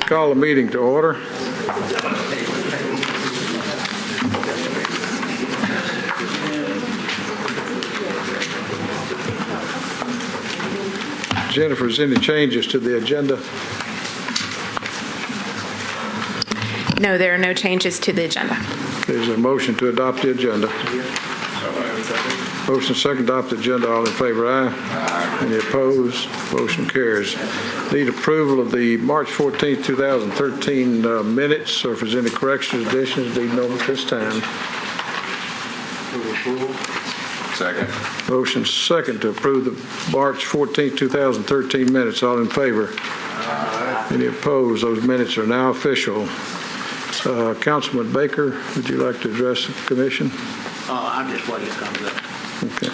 Call the meeting to order. Jennifer, is any changes to the agenda? No, there are no changes to the agenda. There's a motion to adopt the agenda. Motion second to adopt the agenda. All in favor, aye. Aye. Any opposed? Motion carries. Need approval of the March 14th, 2013 minutes, or if there's any corrections, additions, need know at this time. Second. Motion second to approve the March 14th, 2013 minutes. All in favor? Aye. Any opposed? Those minutes are now official. Councilman Baker, would you like to address the commission? I'm just waiting to come up. Okay.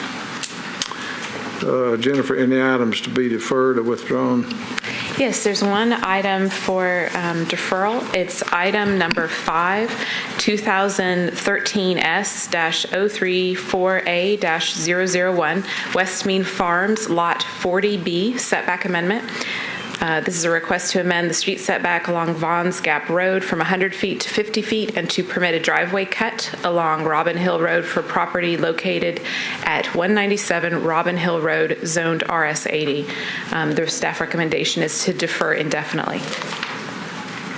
Jennifer, any items to be deferred or withdrawn? Yes, there's one item for deferral. It's item number 5, 2013S-034A-001, Westmead Farms, Lot 40B, setback amendment. This is a request to amend the street setback along Vaughn's Gap Road from 100 feet to 50 feet and to permit a driveway cut along Robin Hill Road for property located at 197 Robin Hill Road, zoned RS80. The staff recommendation is to defer indefinitely.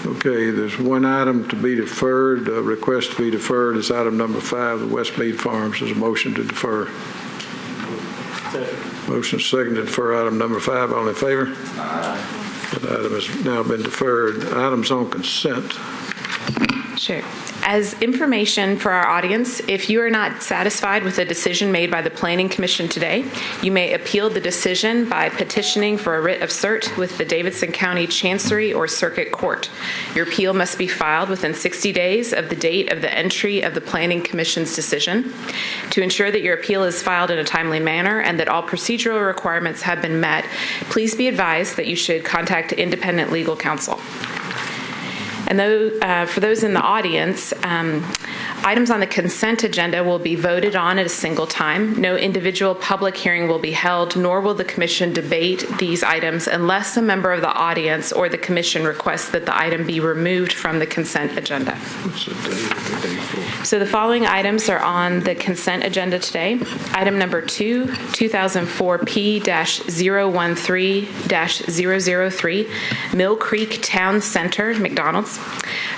Okay, there's one item to be deferred, a request to be deferred is item number 5, the Westmead Farms. There's a motion to defer. Motion second to defer item number 5. All in favor? Aye. That item has now been deferred. Items on consent. Sure. As information for our audience, if you are not satisfied with a decision made by the Planning Commission today, you may appeal the decision by petitioning for a writ of cert with the Davidson County Chancery or Circuit Court. Your appeal must be filed within 60 days of the date of the entry of the Planning Commission's decision. To ensure that your appeal is filed in a timely manner and that all procedural requirements have been met, please be advised that you should contact independent legal counsel. And for those in the audience, items on the consent agenda will be voted on at a single time. No individual public hearing will be held, nor will the commission debate these items unless a member of the audience or the commission requests that the item be removed from the consent agenda. So the following items are on the consent agenda today. Item number 2, 2004P-013-003, Mill Creek Town Center, McDonald's.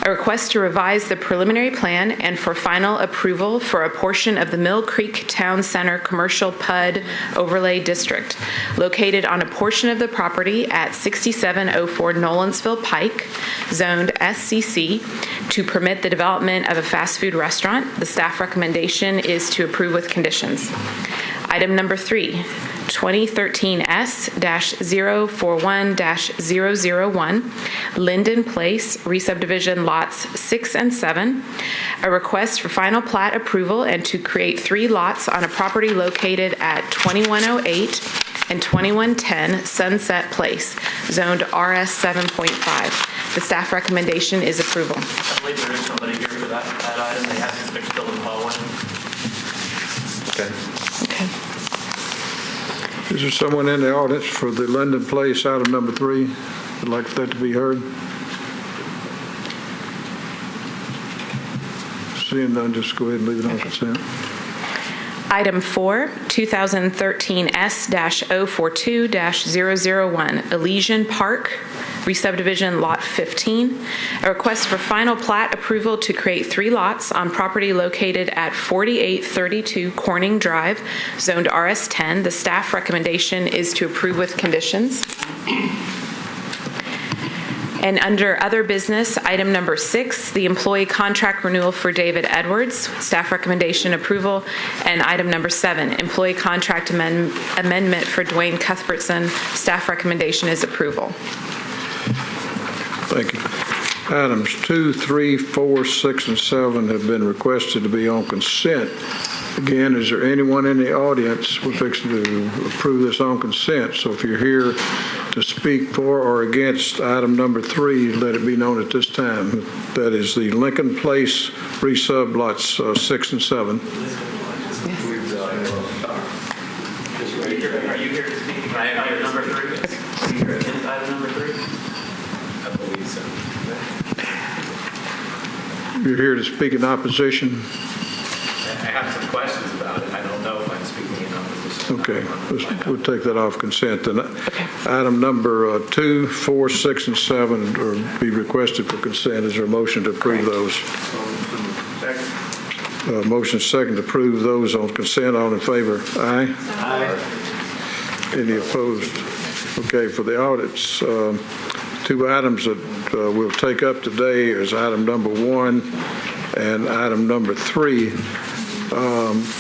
A request to revise the preliminary plan and for final approval for a portion of the Mill Creek Town Center Commercial PUD Overlay District, located on a portion of the property at 6704 Nolensville Pike, zoned SCC, to permit the development of a fast food restaurant. The staff recommendation is to approve with conditions. Item number 3, 2013S-041-001, Linden Place, re-subdivision lots 6 and 7. A request for final plat approval and to create 3 lots on a property located at 2108 and 2110 Sunset Place, zoned RS 7.5. The staff recommendation is approval. I believe there is somebody here for that item. They have to fix still in the hallway. Okay. Okay. Is there someone in the audience for the Linden Place item number 3? Would like for that to be heard? Seeing none, just go ahead and leave it on consent. Item 4, 2013S-042-001, Elysian Park, re-subdivision lot 15. A request for final plat approval to create 3 lots on property located at 4832 Corning Drive, zoned RS10. The staff recommendation is to approve with conditions. And under other business, item number 6, the employee contract renewal for David Edwards, staff recommendation approval. And item number 7, employee contract amendment for Dwayne Cuthbertson, staff recommendation is approval. Thank you. Items 2, 3, 4, 6, and 7 have been requested to be on consent. Again, is there anyone in the audience we're fixing to approve this on consent? So if you're here to speak for or against item number 3, let it be known at this time. That is the Lincoln Place resub lots 6 and 7. Are you here to speak? Item number 3? Item number 3? I believe so. You're here to speak in opposition? I have some questions about it. I don't know if I'm speaking in opposition. Okay, we'll take that off consent. Then item number 2, 4, 6, and 7 are be requested for consent. Is there a motion to approve those? Motion second to approve those on consent. All in favor? Aye. Aye. Any opposed? Okay, for the audits, 2 items that we'll take up today is item number 1 and item number 3.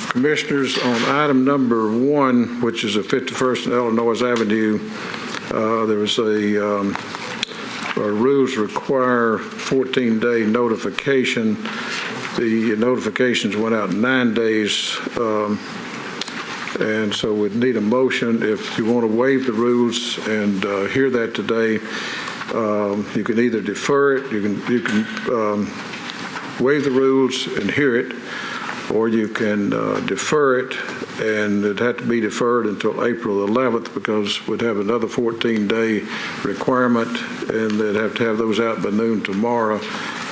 Commissioners, on item number 1, which is at 51st and Illinois Avenue, there was our rules require 14-day notification. The notifications went out 9 days, and so we'd need a motion. If you want to waive the rules and hear that today, you can either defer it, you can waive the rules and hear it, or you can defer it, and it'd have to be deferred until April 11th because we'd have another 14-day requirement, and they'd have to have those out by noon tomorrow,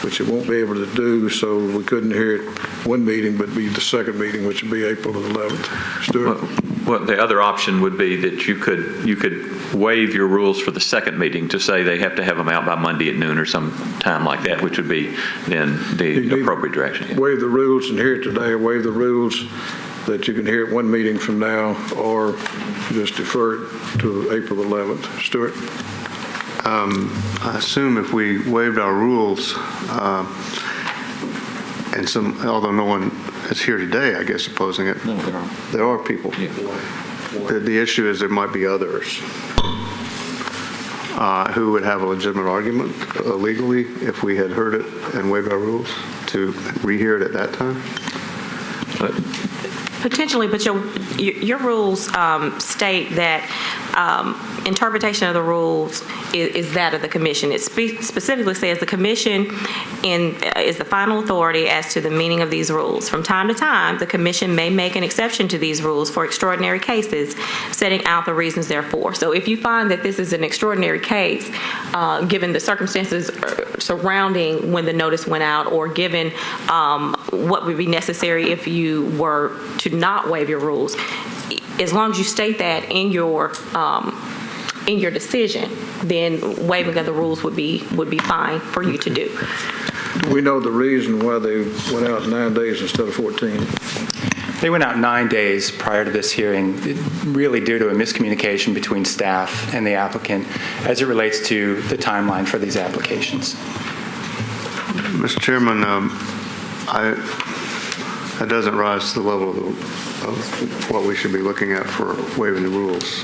which it won't be able to do, so we couldn't hear it one meeting, but be the second meeting, which would be April 11th. Stuart? Well, the other option would be that you could waive your rules for the second meeting to say they have to have them out by Monday at noon or some time like that, which would be then the appropriate direction. Waive the rules and hear it today, or waive the rules that you can hear it one meeting from now, or just defer it to April 11th. Stuart? I assume if we waived our rules, although no one is here today, I guess, opposing it. No, there are. There are people. Yeah. The issue is there might be others who would have a legitimate argument legally if we had heard it and waived our rules to rehear it at that time. Potentially, but your rules state that interpretation of the rules is that of the commission. It specifically says the commission is the final authority as to the meaning of these rules. From time to time, the commission may make an exception to these rules for extraordinary cases, setting out the reasons therefore. So if you find that this is an extraordinary case, given the circumstances surrounding when the notice went out, or given what would be necessary if you were to not waive your rules, as long as you state that in your decision, then waiving of the rules would be fine for you to do. Do we know the reason why they went out 9 days instead of 14? They went out 9 days prior to this hearing, really due to a miscommunication between staff and the applicant as it relates to the timeline for these applications. Mr. Chairman, that doesn't rise to the level of what we should be looking at for waiving the rules.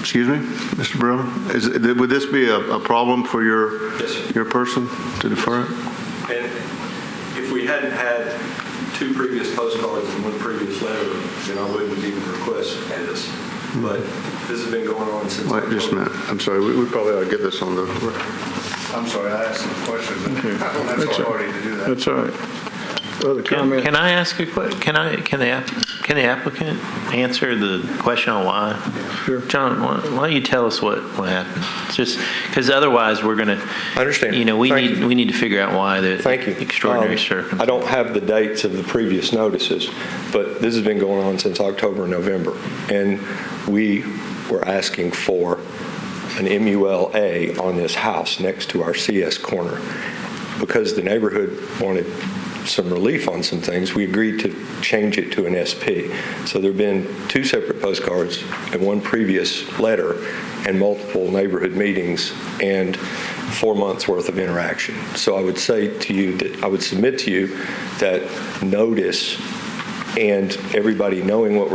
Excuse me, Mr. Burrell? Would this be a problem for your person to defer it? And if we hadn't had 2 previous postcards and 1 previous letter, then I wouldn't even request this. But this has been going on since. Wait, just a minute. I'm sorry. We probably ought to get this on the. I'm sorry, I asked some questions, but I don't have the authority to do that. That's all right. Other comments? Can I ask a question? Can the applicant answer the question on why? Sure. John, why don't you tell us what happened? Just because otherwise we're going to. I understand. We need to figure out why the Thank you. extraordinary circumstances. I don't have the dates of the previous notices, but this has been going on since October and November, and we were asking for an MULA on this house next to our CS corner. Because the neighborhood wanted some relief on some things, we agreed to change it to an SP. So there have been 2 separate postcards and 1 previous letter and multiple neighborhood meetings and 4 months worth of interaction. So I would say to you that I would submit to you that notice and everybody knowing what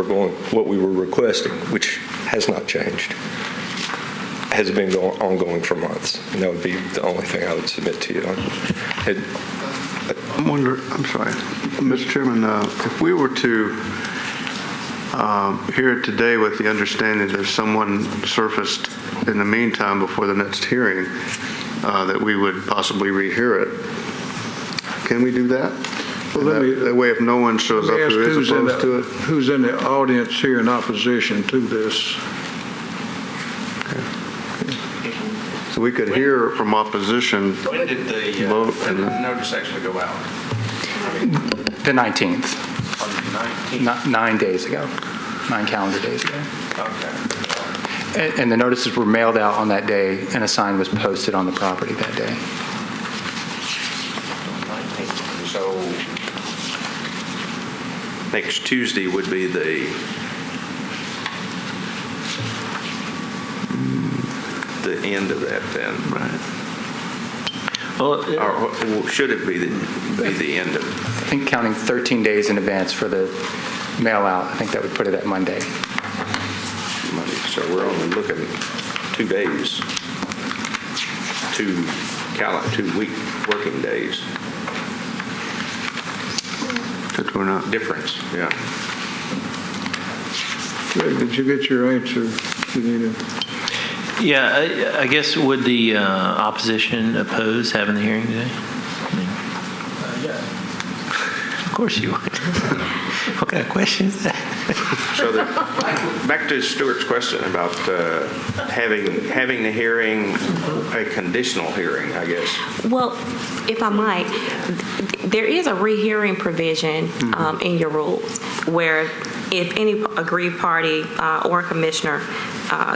we were requesting, which has not changed, has been ongoing for months. And that would be the only thing I would submit to you. I'm sorry, Mr. Chairman, if we were to hear it today with the understanding that if someone surfaced in the meantime before the next hearing, that we would possibly rehear it, can we do that? Well, that way, if no one shows up who is opposed to it. Who's in the audience here in opposition to this? So we could hear from opposition When did the vote when did the notice actually go out? The 19th, On the 19th? 9 days ago, 9 calendar days ago. Okay. And the notices were mailed out on that day, and a sign was posted on the property that day. So next Tuesday would be the end of that then, right? Well, Or should it be the end of it? I think counting 13 days in advance for the mail out, I think that would put it at Monday. Monday? So we're only looking 2 days, 2 week working days. that we're not. Difference, yeah. Greg, did you get your answer, Janita? yeah, I guess would the opposition oppose having the hearing today? Of course you would. What kind of question is that? So back to Stuart's question about having the hearing, a conditional hearing, I guess. Well, if I might, there is a rehearing provision in your rules where if any aggrieved party or commissioner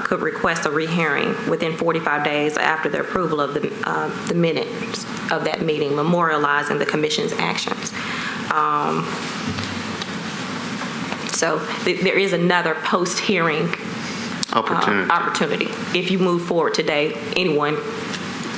could request a rehearing within 45 days after the approval of the minutes of that meeting, memorializing the commission's actions. So there is another post-hearing opportunity. If you move forward today, anyone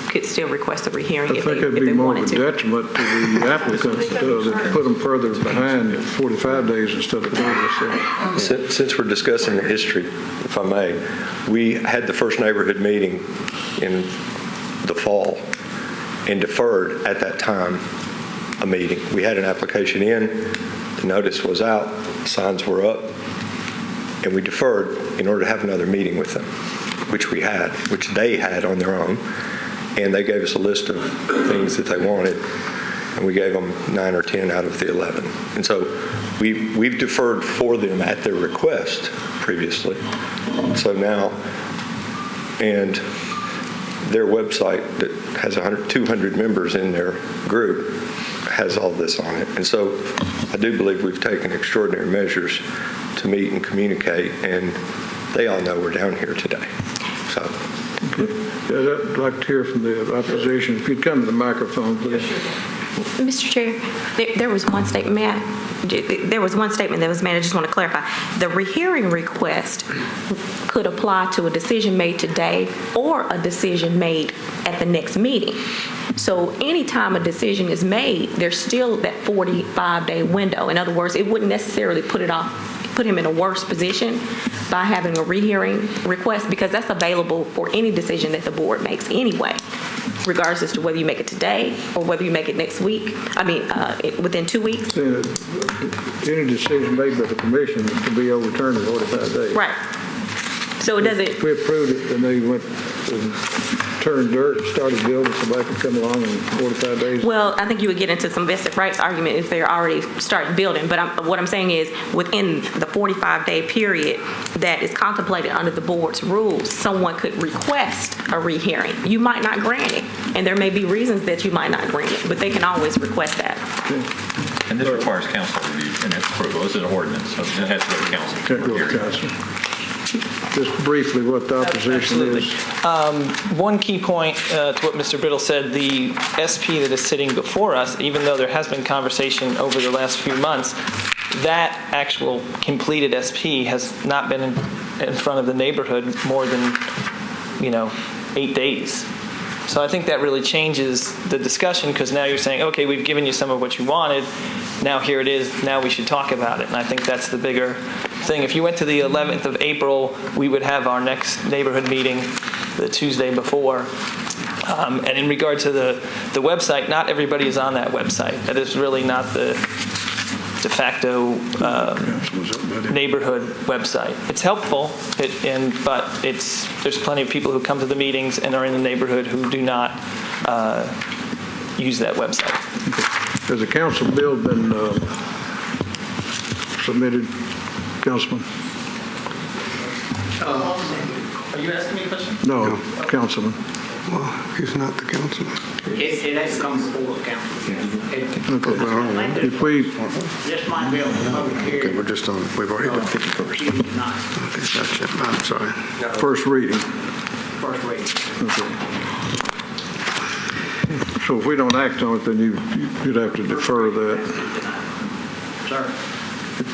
could still request a rehearing I if think it'd they be more of wanted a to. detriment to the applicants to put them further behind 45 days instead of 30. So. Since we're discussing the history, if I may, we had the first neighborhood meeting in the fall and deferred at that time a meeting. We had an application in, the notice was out, signs were up, and we deferred in order to have another meeting with them, which they had on their own. And they gave us a list of things that they wanted, and we gave them 9 or 10 out of the 11. And so we've deferred for them at their request previously. So now, and their website that has 200 members in their group has all this on it. And so I do believe we've taken extraordinary measures to meet and communicate, and they all know we're down here today. So. Yeah, I'd like to hear from the opposition. If you'd come to the microphone, please. Mr. Chair, there was one statement, there was one statement that was made, I just want to clarify. The rehearing request could apply to a decision made today or a decision made at the next meeting. So anytime a decision is made, there's still that 45-day window. In other words, it wouldn't necessarily put him in a worse position by having a rehearing request, because that's available for any decision that the board makes anyway, regardless as to whether you make it today or whether you make it next week. I mean, within 2 weeks. Any decision made by the commission can be overturned in 45 days. Right. So it doesn't. If we approved it, then they went and turned dirt, started building, somebody could come along in 45 days. Well, I think you would get into some vested rights argument if they're already starting building. But what I'm saying is, within the 45-day period that is contemplated under the board's rules, someone could request a rehearing. You might not grant it, and there may be reasons that you might not grant it, but they can always request that. And this requires council review and its approval. This is an ordinance, so it has to go to council. Can't go to council. Just briefly, what the opposition is. One key point to what Mr. Brittle said, the SP that is sitting before us, even though there has been conversation over the last few months, that actual completed SP has not been in front of the neighborhood more than, 8 days. So I think that really changes the discussion, because now you're saying, okay, we've given you some of what you wanted. Now here it is. Now we should talk about it. And I think that's the bigger thing. If you went to the 11th of April, we would have our next neighborhood meeting the Tuesday before. And in regard to the website, not everybody is on that website. That is really not the de facto neighborhood website. It's helpful, but there's plenty of people who come to the meetings and are in the neighborhood who do not use that website. Has the council bill been submitted, Councilman? Are you asking me a question? No, Councilman. Well, he's not the councilman. It has to come before the council. Okay. If we, This might be a public Okay, hearing. we're just on, we've already done 51st. Tuesday night, Okay, gotcha. I'm sorry. first reading. first reading. So if we don't act on it, then you'd have to defer that. Sir?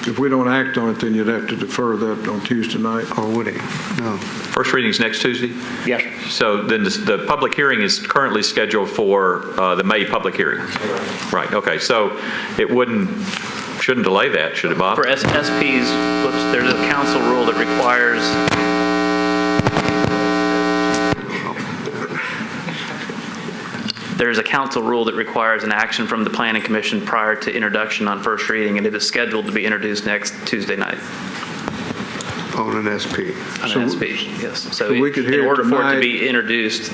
If we don't act on it, then you'd have to defer that on Tuesday night. Oh, would he? No. First reading's next Tuesday? Yes, sir. So then the public hearing is currently scheduled for the May public hearing? Right, okay. So it shouldn't delay that, should it, Bob? For SPs, there's a council rule that requires an action from the Planning Commission prior to introduction on first reading, and it is scheduled to be introduced next Tuesday night. On an SP. On an SP, yes. So we could hear in order for it tonight- to be introduced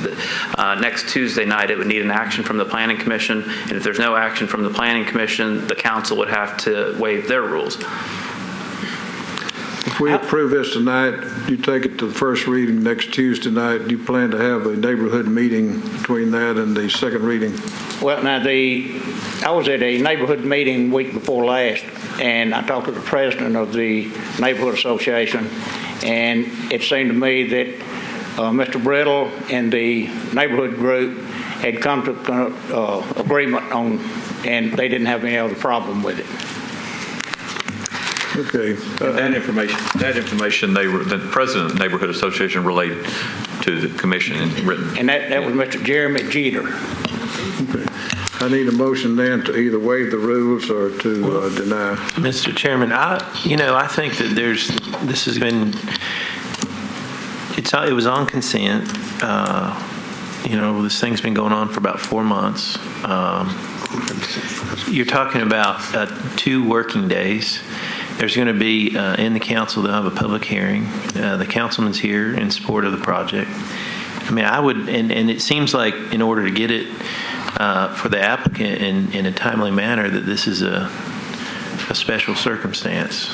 next Tuesday night, it would need an action from the Planning Commission, and if there's no action from the Planning Commission, the council would have to waive their rules. If we approve this tonight, you take it to the first reading next Tuesday night, do you plan to have a neighborhood meeting between that and the second reading? Well, now, I was at a neighborhood meeting week before last, and I talked to the president of the neighborhood association, and it seemed to me that Mr. Brittle and the neighborhood group had come to agreement on, and they didn't have any other problem with it. Okay. That information, the president of the neighborhood association relayed to the commission in written. And that was Mr. Jeremy Jeter. Okay. I need a motion then to either waive the rules or to deny. Mr. Chairman, I think that this has been, it was on consent. This thing's been going on for about 4 months. You're talking about 2 working days. There's going to be, in the council, they'll have a public hearing. The councilman's here in support of the project. I mean, I would, and it seems like in order to get it for the applicant in a timely manner, that this is a special circumstance.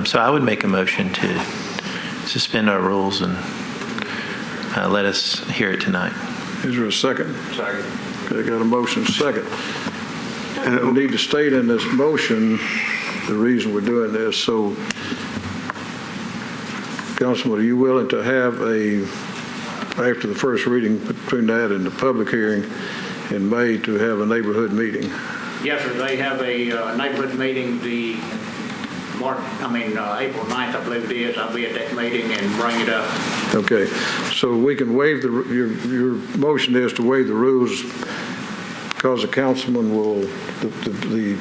So I would make a motion to suspend our rules and let us hear it tonight. Is there a second? Second. Okay, got a motion, second. And we need to state in this motion the reason we're doing this. So, Councilman, are you willing to have after the first reading, between that and the public hearing in May, to have a neighborhood meeting? Yes, sir. They have a neighborhood meeting April 9th, I believe it is. I'll be at that meeting and bring it up. Okay, so we can waive your motion is to waive the rules because the councilman will, the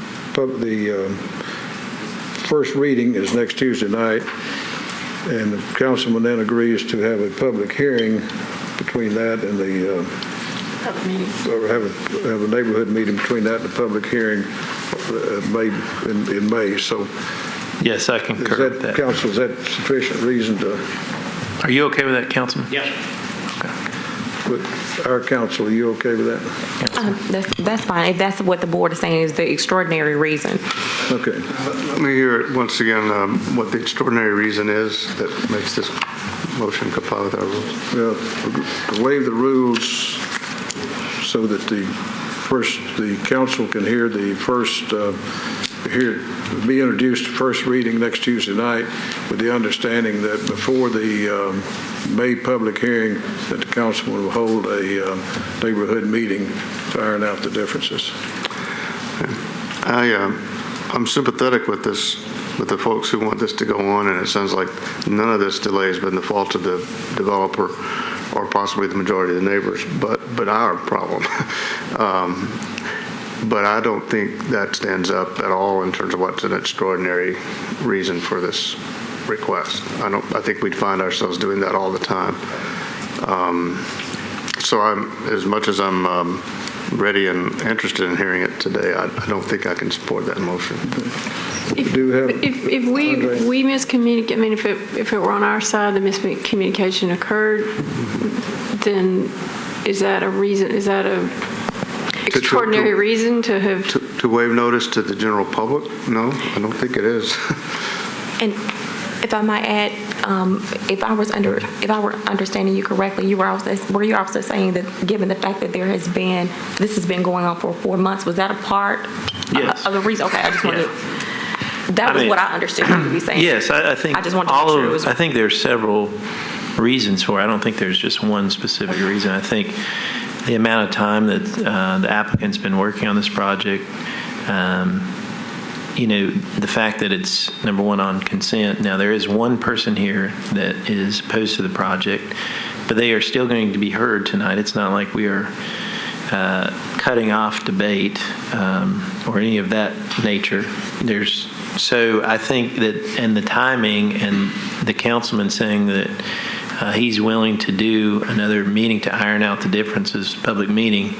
first reading is next Tuesday night, and the councilman then agrees to have a public hearing between that and the or have a neighborhood meeting between that and the public hearing in May. So, yes, I concur with that. Council, is that sufficient reason to? Are you okay with that, Councilman? Yes, sir. With our council, are you okay with that? That's fine. If that's what the board is saying is the extraordinary reason. Okay. Let me hear once again what the extraordinary reason is that makes this motion comply with our rules. Well, to waive the rules so that the council can hear the first, be introduced to first reading next Tuesday night, with the understanding that before the May public hearing, that the councilman will hold a neighborhood meeting to iron out the differences. I'm sympathetic with the folks who want this to go on, and it sounds like none of this delay has been the fault of the developer or possibly the majority of the neighbors, but our problem. But I don't think that stands up at all in terms of what's an extraordinary reason for this request. I think we'd find ourselves doing that all the time. So as much as I'm ready and interested in hearing it today, I don't think I can support that motion. If we miscommunicate, I mean, if it were on our side, the miscommunication occurred, then is that a reason? Is that a extraordinary reason to have to waive notice to the general public? No, I don't think it is. And If I might add, if I were understanding you correctly, were you also saying that given the fact that this has been going on for 4 months, was that a part Yes. of the reason? Okay, I just wanted that was what I understood you to be saying. Yes, I think I just wanted to make sure it was. I think there's several reasons for it. I don't think there's just one specific reason. I think the amount of time that the applicant's been working on this project, the fact that it's, number one, on consent. Now, there is one person here that is opposed to the project, but they are still going to be heard tonight. It's not like we are cutting off debate or any of that nature. So I think that, and the timing and the councilman saying that he's willing to do another meeting to iron out the differences, public meeting,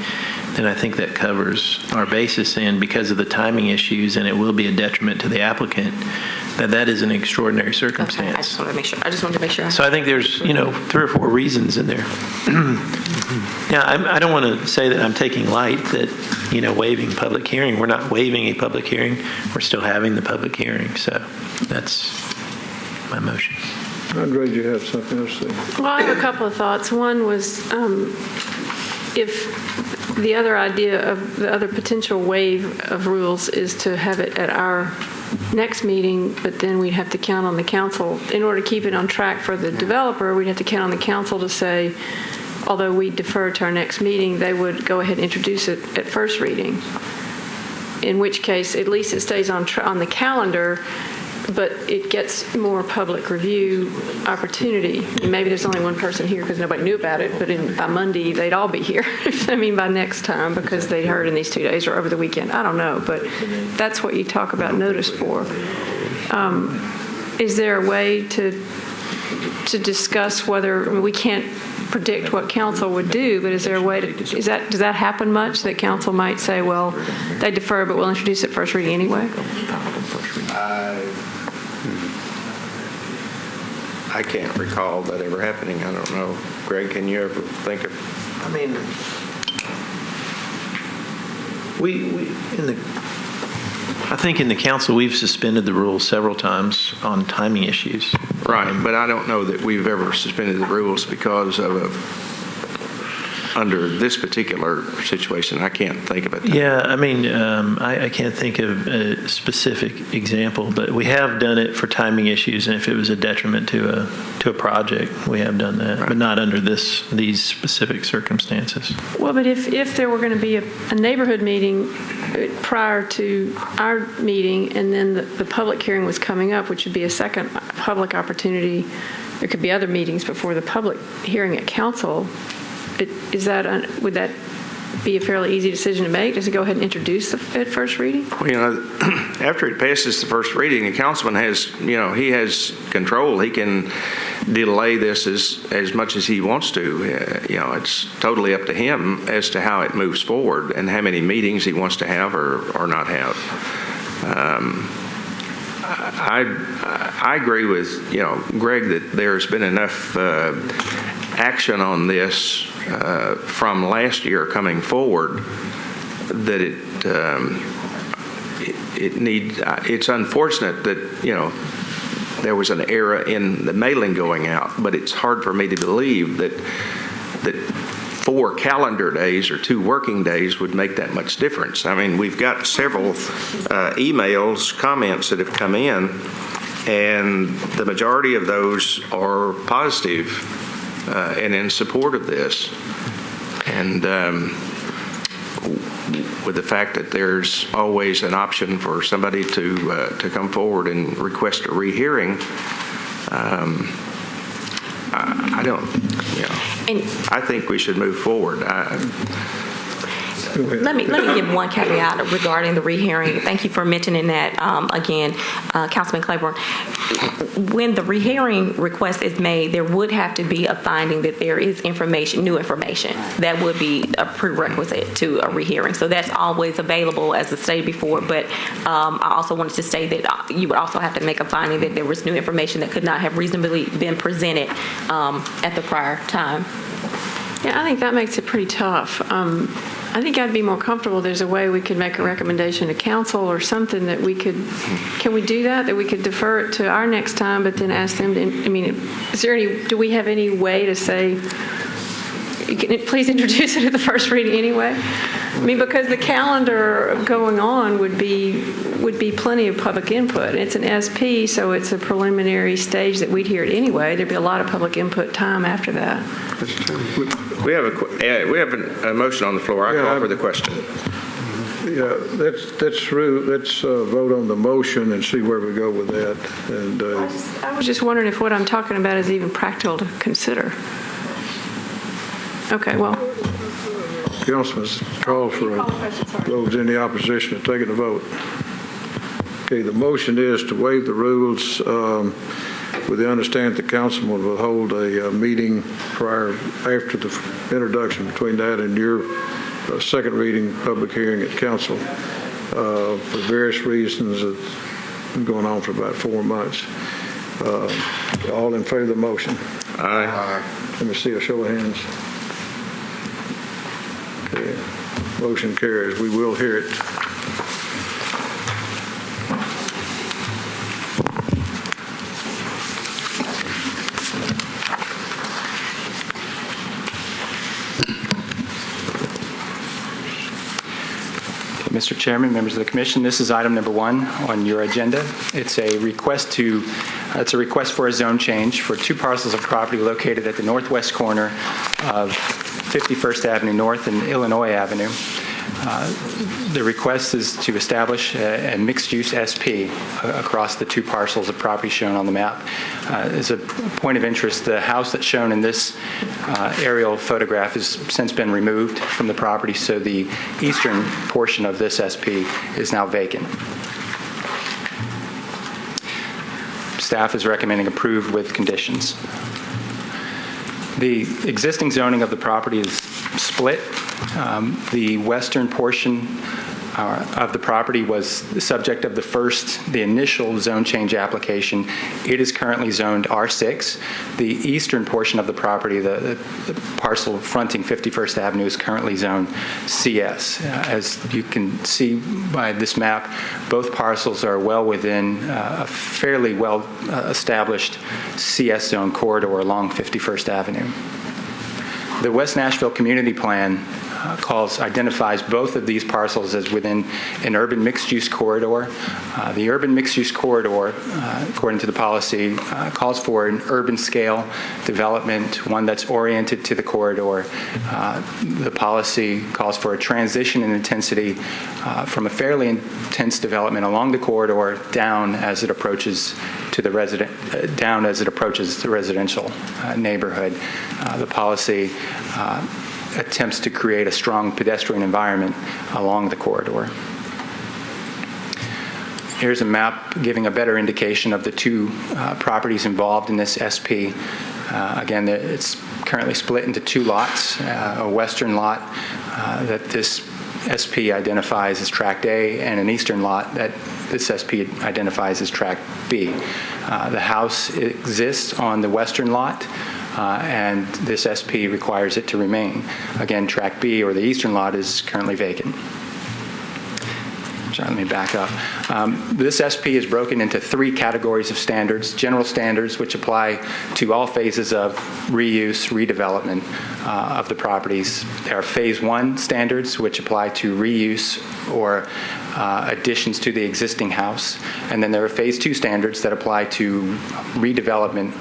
then I think that covers our basis. And because of the timing issues, and it will be a detriment to the applicant, that is an extraordinary circumstance. Okay, I just wanted to make sure. So I think there's, 3 or 4 reasons in there. Now, I don't want to say that I'm taking light that, waiving public hearing. We're not waiving a public hearing. We're still having the public hearing. So that's my motion. Andre, do you have something else to say? Well, I have a couple of thoughts. One was if the other idea of the other potential waive of rules is to have it at our next meeting, but then we'd have to count on the council. In order to keep it on track for the developer, we'd have to count on the council to say, although we defer to our next meeting, they would go ahead and introduce it at first reading. In which case, at least it stays on the calendar, but it gets more public review opportunity. And maybe there's only one person here because nobody knew about it, but by Monday, they'd all be here. By next time, because they heard in these 2 days or over the weekend. I don't know, but that's what you talk about notice for. Is there a way to discuss whether, we can't predict what council would do, but is there a way does that happen much, that council might say, well, they defer, but we'll introduce it first reading anyway? I can't recall that ever happening. I don't know. Greg, can you ever think of? I think in the council we've suspended the rules several times on timing issues. Right, but I don't know that we've ever suspended the rules because of under this particular situation. I can't think of it. Yeah, I can't think of a specific example, but we have done it for timing issues, and if it was a detriment to a project, we have done that, right. But not under these specific circumstances. Well, but if there were going to be a neighborhood meeting prior to our meeting, and then the public hearing was coming up, which would be a second public opportunity, there could be other meetings before the public hearing at council. Would that be a fairly easy decision to make? Does it go ahead and introduce at first reading? Well, after it passes the first reading, the councilman has, he has control. He can delay this as much as he wants to. It's totally up to him as to how it moves forward and how many meetings he wants to have or not have. I agree with, Greg, that there's been enough action on this from last year coming forward that it's unfortunate that there was an error in the mailing going out, but it's hard for me to believe that 4 calendar days or 2 working days would make that much difference. We've got several emails, comments that have come in, and the majority of those are positive and in support of this. And with the fact that there's always an option for somebody to come forward and request a rehearing, I think we should move forward. Let me give one caveat regarding the rehearing. Thank you for mentioning that again, Councilman Claiborne. When the rehearing request is made, there would have to be a finding that there is new information. That would be a prerequisite to a rehearing. So that's always available, as I stated before. But I also wanted to say that you would also have to make a finding that there was new information that could not have reasonably been presented at the prior time. Yeah, I think that makes it pretty tough. I think I'd be more comfortable. There's a way we could make a recommendation to council or something that we could, can we do that? That we could defer it to our next time, but then ask them to, I mean, do we have any way to say, please introduce it at the first reading anyway? I mean, because the calendar going on would be plenty of public input. It's an SP, so it's a preliminary stage that we'd hear it anyway. There'd be a lot of public input time after that. We have a motion on the floor. I call for the question. Yeah, that's true. Let's vote on the motion and see where we go with that. And I was just wondering if what I'm talking about is even practical to consider. Okay, well. Councilman's called for those in the opposition to taking the vote. Okay, the motion is to waive the rules with the understanding that the councilman will hold a meeting after the introduction between that and your second reading public hearing at council for various reasons. It's been going on for about 4 months. All in favor of the motion? Aye. Let me see a show of hands. Okay. Motion carries. We will hear it. Mr. Chairman, members of the Commission, this is item number 1 on your agenda. It's a request for a zone change for 2 parcels of property located at the northwest corner of 51st Avenue North and Illinois Avenue. The request is to establish a mixed-use SP across the 2 parcels of property shown on the map. As a point of interest, the house that's shown in this aerial photograph has since been removed from the property, so the eastern portion of this SP is now vacant. Staff is recommending approve with conditions. The existing zoning of the property is split. The western portion of the property was the subject of the initial zone change application. It is currently zoned R6. The eastern portion of the property, the parcel fronting 51st Avenue, is currently zoned CS. As you can see by this map, both parcels are well within a fairly well established CS zone corridor along 51st Avenue. The West Nashville Community Plan identifies both of these parcels as within an urban mixed-use corridor. The urban mixed-use corridor, according to the policy, calls for an urban scale development, one that's oriented to the corridor. The policy calls for a transition in intensity from a fairly intense development along the corridor down as it approaches the residential neighborhood. The policy attempts to create a strong pedestrian environment along the corridor. Here's a map giving a better indication of the 2 properties involved in this SP. Again, it's currently split into 2 lots, a western lot that this SP identifies as Tract A, and an eastern lot that this SP identifies as Tract B. The house exists on the western lot, and this SP requires it to remain. Again, Tract B, or the eastern lot, is currently vacant. Sorry, let me back up. This SP is broken into 3 categories of standards. General standards, which apply to all phases of reuse, redevelopment of the properties. There are Phase 1 standards, which apply to reuse or additions to the existing house. And then there are Phase 2 standards that apply to redevelopment,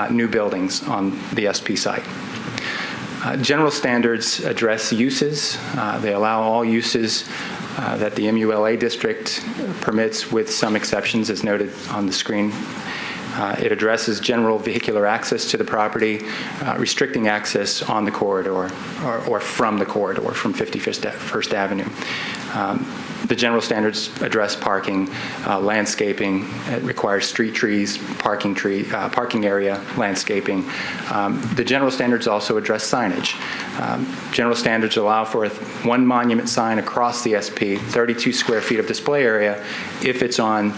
new buildings on the SP site. General standards address uses. They allow all uses that the MULA district permits, with some exceptions as noted on the screen. It addresses general vehicular access to the property, restricting access on the corridor or from the corridor from 51st Avenue. The general standards address parking, landscaping. It requires street trees, parking area, landscaping. The general standards also address signage. General standards allow for 1 monument sign across the SP, 32 square feet of display area, if it's on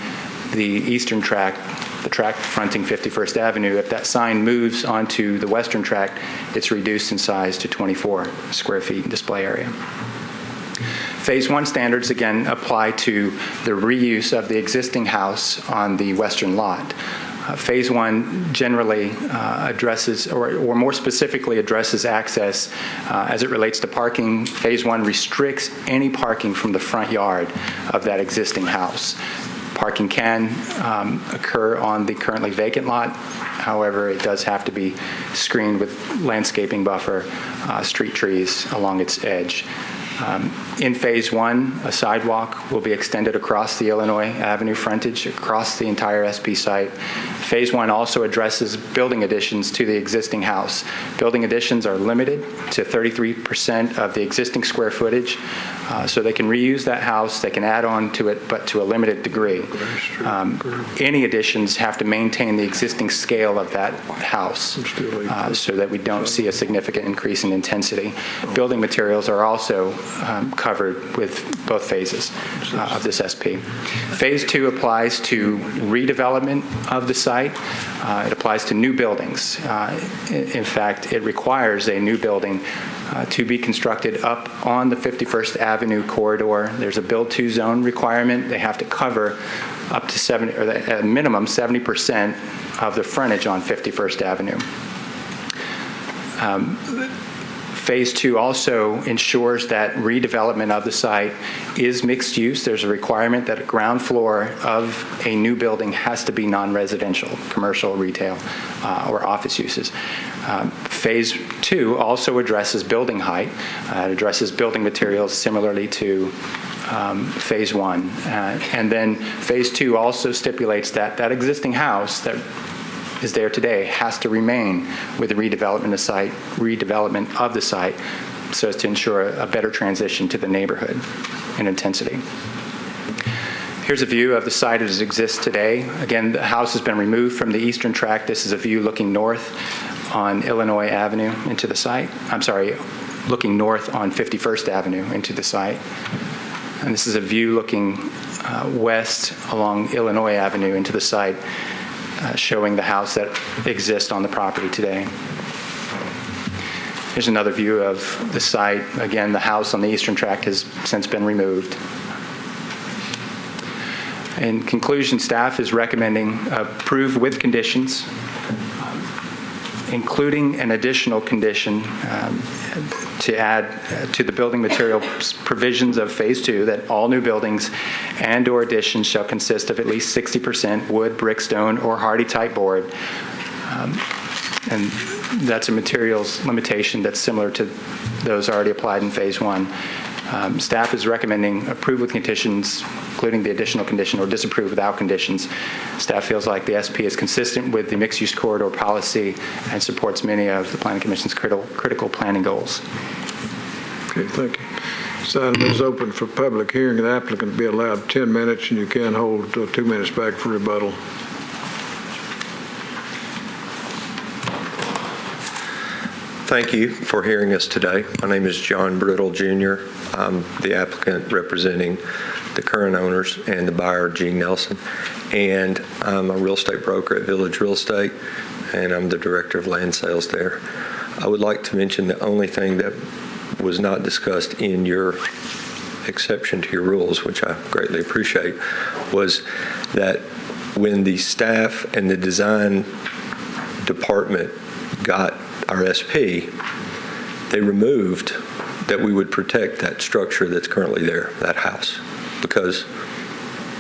the eastern tract, the tract fronting 51st Avenue. If that sign moves onto the western tract, it's reduced in size to 24 square feet in display area. Phase 1 standards, again, apply to the reuse of the existing house on the western lot. Phase 1 generally addresses, or more specifically addresses access as it relates to parking. Phase 1 restricts any parking from the front yard of that existing house. Parking can occur on the currently vacant lot. However, it does have to be screened with landscaping buffer, street trees along its edge. In Phase 1, a sidewalk will be extended across the Illinois Avenue frontage across the entire SP site. Phase 1 also addresses building additions to the existing house. Building additions are limited to 33% of the existing square footage, so they can reuse that house, they can add on to it, but to a limited degree. Any additions have to maintain the existing scale of that house so that we don't see a significant increase in intensity. Building materials are also covered with both phases of this SP. Phase 2 applies to redevelopment of the site. It applies to new buildings. In fact, it requires a new building to be constructed up on the 51st Avenue corridor. There's a build-to zone requirement. They have to cover up to 70, or at a minimum 70% of the frontage on 51st Avenue. Phase 2 also ensures that redevelopment of the site is mixed use. There's a requirement that a ground floor of a new building has to be non-residential, commercial, retail, or office uses. Phase 2 also addresses building height. It addresses building materials similarly to Phase 1. And then Phase 2 also stipulates that that existing house that is there today has to remain with the redevelopment of the site so as to ensure a better transition to the neighborhood in intensity. Here's a view of the site as it exists today. Again, the house has been removed from the eastern tract. This is a view looking north on Illinois Avenue into the site. I'm sorry, looking north on 51st Avenue into the site. And this is a view looking west along Illinois Avenue into the site, showing the house that exists on the property today. Here's another view of the site. Again, the house on the eastern tract has since been removed. In conclusion, staff is recommending approve with conditions, including an additional condition to add to the building material provisions of Phase 2 that all new buildings and/or additions shall consist of at least 60% wood, brick, stone, or hardy-type board. And that's a materials limitation that's similar to those already applied in Phase 1. Staff is recommending approve with conditions, including the additional condition, or disapprove without conditions. Staff feels like the SP is consistent with the mixed-use corridor policy and supports many of the Planning Commission's critical planning goals. Okay, thank you. This item is open for public hearing. The applicant will be allowed 10 minutes, and you can hold 2 minutes back for rebuttal. Thank you for hearing us today. My name is John Brittle, Jr. I'm the applicant representing the current owners and the buyer, Gene Nelson. And I'm a real estate broker at Village Real Estate, and I'm the director of land sales there. I would like to mention the only thing that was not discussed in your exception to your rules, which I greatly appreciate, was that when the staff and the design department got our SP, they removed that we would protect that structure that's currently there, that house, because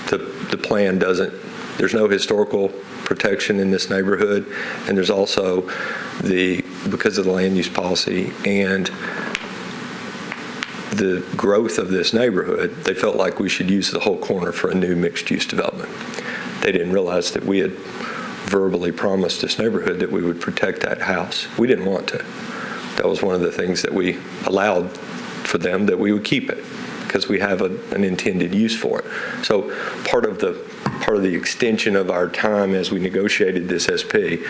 the plan doesn't, there's no historical protection in this neighborhood, and there's also because of the land use policy and the growth of this neighborhood, they felt like we should use the whole corner for a new mixed-use development. They didn't realize that we had verbally promised this neighborhood that we would protect that house. We didn't want to. That was one of the things that we allowed for them, that we would keep it because we have an intended use for it. So part of the extension of our time as we negotiated this SP,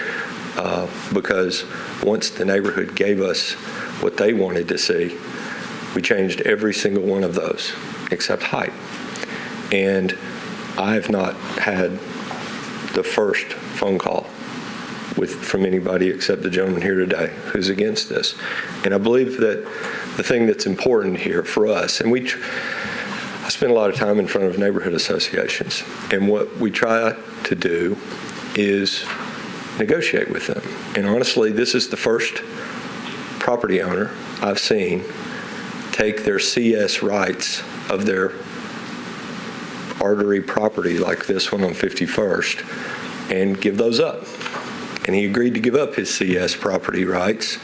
because once the neighborhood gave us what they wanted to see, we changed every single one of those except height. And I have not had the first phone call from anybody except the gentleman here today who's against this. And I believe that the thing that's important here for us, and I spend a lot of time in front of neighborhood associations, and what we try to do is negotiate with them. And honestly, this is the first property owner I've seen take their CS rights of their artery property like this one on 51st and give those up. And he agreed to give up his CS property rights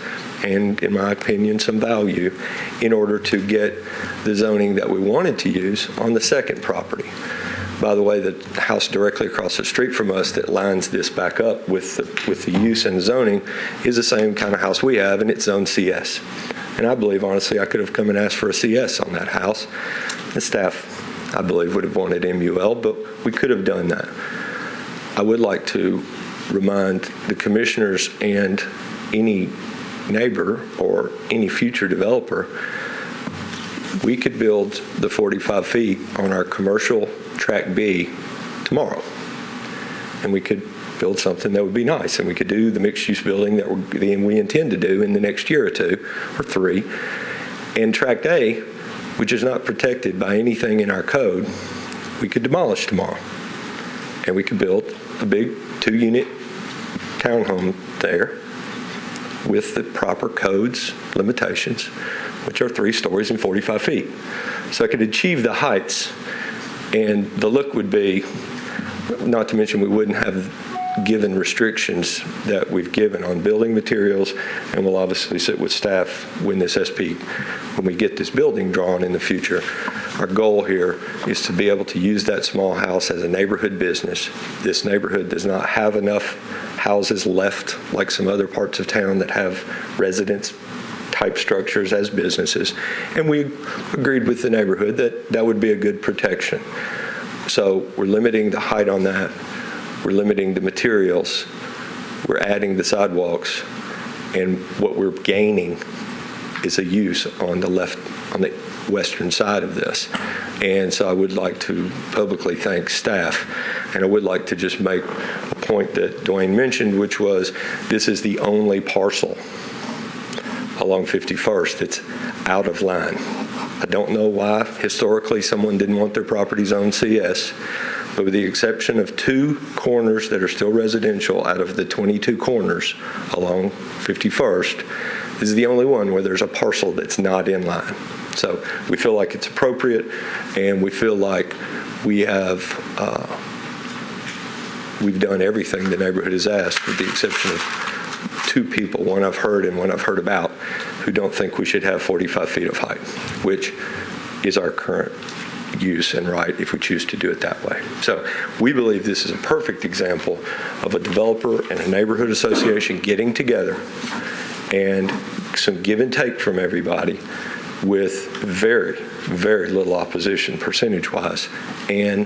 and, in my opinion, some value in order to get the zoning that we wanted to use on the second property. By the way, the house directly across the street from us that lines this back up with the use and the zoning is the same kind of house we have, and it's zoned CS. And I believe, honestly, I could have come and asked for a CS on that house. The staff, I believe, would have wanted MUL, but we could have done that. I would like to remind the commissioners and any neighbor or any future developer, we could build the 45 feet on our commercial track B tomorrow. And we could build something that would be nice, and we could do the mixed-use building that we intend to do in the next year or two or three. And track A, which is not protected by anything in our code, we could demolish tomorrow. And we could build a big 2-unit townhome there with the proper codes limitations, which are 3 stories and 45 feet. So I could achieve the heights, and the look would be, not to mention we wouldn't have given restrictions that we've given on building materials, and we'll obviously sit with staff when when we get this building drawn in the future. Our goal here is to be able to use that small house as a neighborhood business. This neighborhood does not have enough houses left like some other parts of town that have residence type structures as businesses, and we agreed with the neighborhood that that would be a good protection. So we're limiting the height on that. We're limiting the materials. We're adding the sidewalks, and what we're gaining is a use on the western side of this. And so I would like to publicly thank staff, and I would like to just make a point that Dwayne mentioned, which was this is the only parcel along 51st that's out of line. I don't know why historically someone didn't want their property zoned CS, but with the exception of 2 corners that are still residential out of the 22 corners along 51st, this is the only one where there's a parcel that's not in line. So we feel like it's appropriate, and we feel like we've done everything the neighborhood has asked, with the exception of 2 people, one I've heard and one I've heard about, who don't think we should have 45 feet of height, which is our current use and right if we choose to do it that way. So we believe this is a perfect example of a developer and a neighborhood association getting together and some give and take from everybody with very, very little opposition percentage-wise. And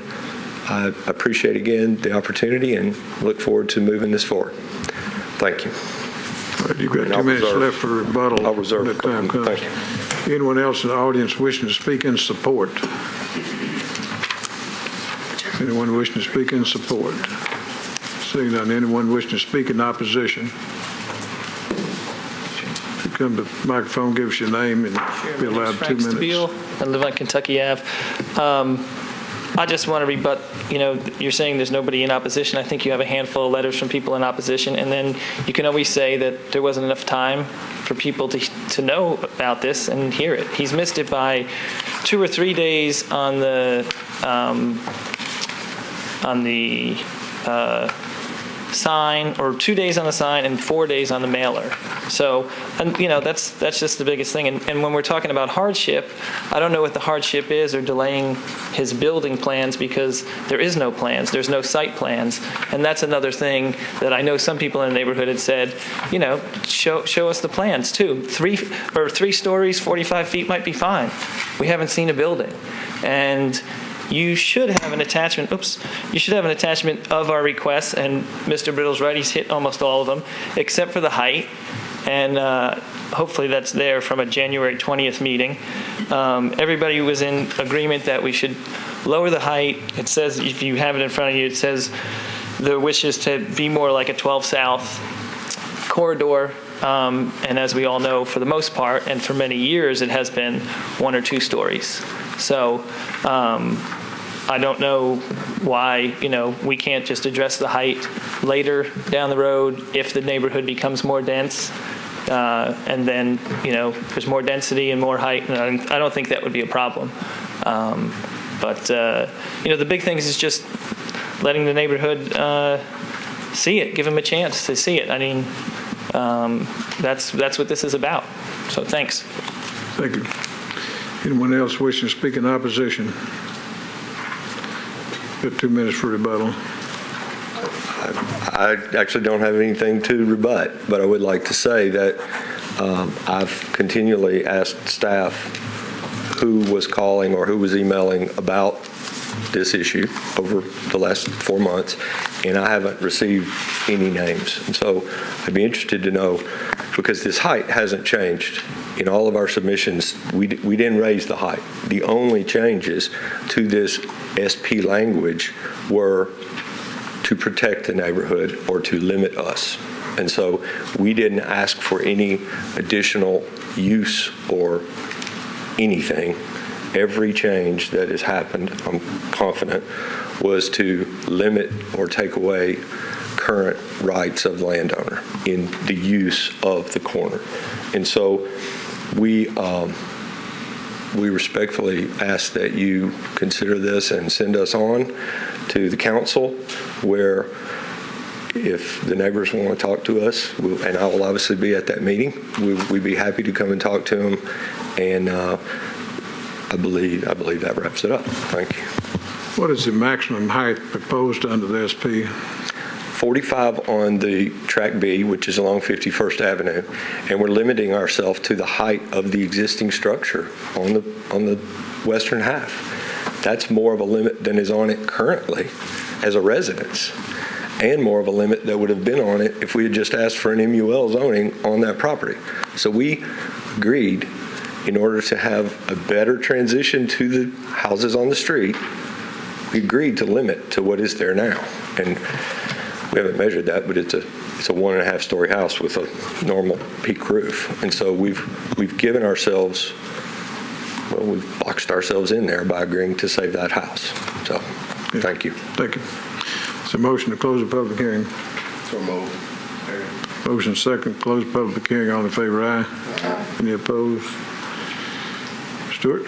I appreciate, again, the opportunity and look forward to moving this forward. Thank you. All right, you've got 2 minutes left for rebuttal. I'll reserve when that time comes. Thank you. Anyone else in the audience wishing to speak in support? Anyone wishing to speak in support? Seeing none, anyone wishing to speak in opposition? If you come to the microphone, give us your name and be allowed 2 minutes. Beal, I live on Kentucky Ave. I just want to rebut, you're saying there's nobody in opposition. I think you have a handful of letters from people in opposition, and then you can always say that there wasn't enough time for people to know about this and hear it. He's missed it by 2 or 3 days on the sign, or 2 days on the sign and 4 days on the mailer. So, and that's just the biggest thing. And when we're talking about hardship, I don't know what the hardship is, or delaying his building plans, because there is no plans. There's no site plans. And that's another thing that I know some people in the neighborhood had said, show us the plans too. 3 stories, 45 feet might be fine. We haven't seen a building. And you should have an attachment. You should have an attachment of our requests, and Mr. Brittle's right. He's hit almost all of them, except for the height, and hopefully that's there from a January 20th meeting. Everybody was in agreement that we should lower the height. It says, if you have it in front of you, it says the wish is to be more like a 12 South. corridor, and as we all know, for the most part, and for many years, it has been 1 or 2 stories. So I don't know why, we can't just address the height later down the road if the neighborhood becomes more dense. And then, there's more density and more height, and I don't think that would be a problem. But the big thing is just letting the neighborhood see it, give them a chance to see it. I mean, that's what this is about. So thanks. Thank you. Anyone else wishing to speak in opposition? Got 2 minutes for rebuttal. I actually don't have anything to rebut, but I would like to say that I've continually asked staff who was calling or who was emailing about this issue over the last 4 months, and I haven't received any names. And so I'd be interested to know, because this height hasn't changed. In all of our submissions, we didn't raise the height. The only changes to this SP language were to protect the neighborhood or to limit us. And so we didn't ask for any additional use or anything. Every change that has happened, I'm confident, was to limit or take away current rights of the landowner in the use of the corner. And so we respectfully ask that you consider this and send us on to the council, where if the neighbors want to talk to us, and I will obviously be at that meeting, we'd be happy to come and talk to them. And I believe that wraps it up. Thank you. What is the maximum height proposed under the SP? 45 on the Track B, which is along 51st Avenue, and we're limiting ourselves to the height of the existing structure on the western half. That's more of a limit than is on it currently as a residence, and more of a limit that would have been on it if we had just asked for an MUL zoning on that property. So we agreed, in order to have a better transition to the houses on the street, we agreed to limit to what is there now. And we haven't measured that, but it's a 1.5-story house with a normal peak roof. And so we've given ourselves, we've boxed ourselves in there by agreeing to save that house. So, thank you. Thank you. It's a motion to close the public hearing. So moved. Motion second, close the public hearing. All in favor, aye. Aye. Any opposed? Stuart?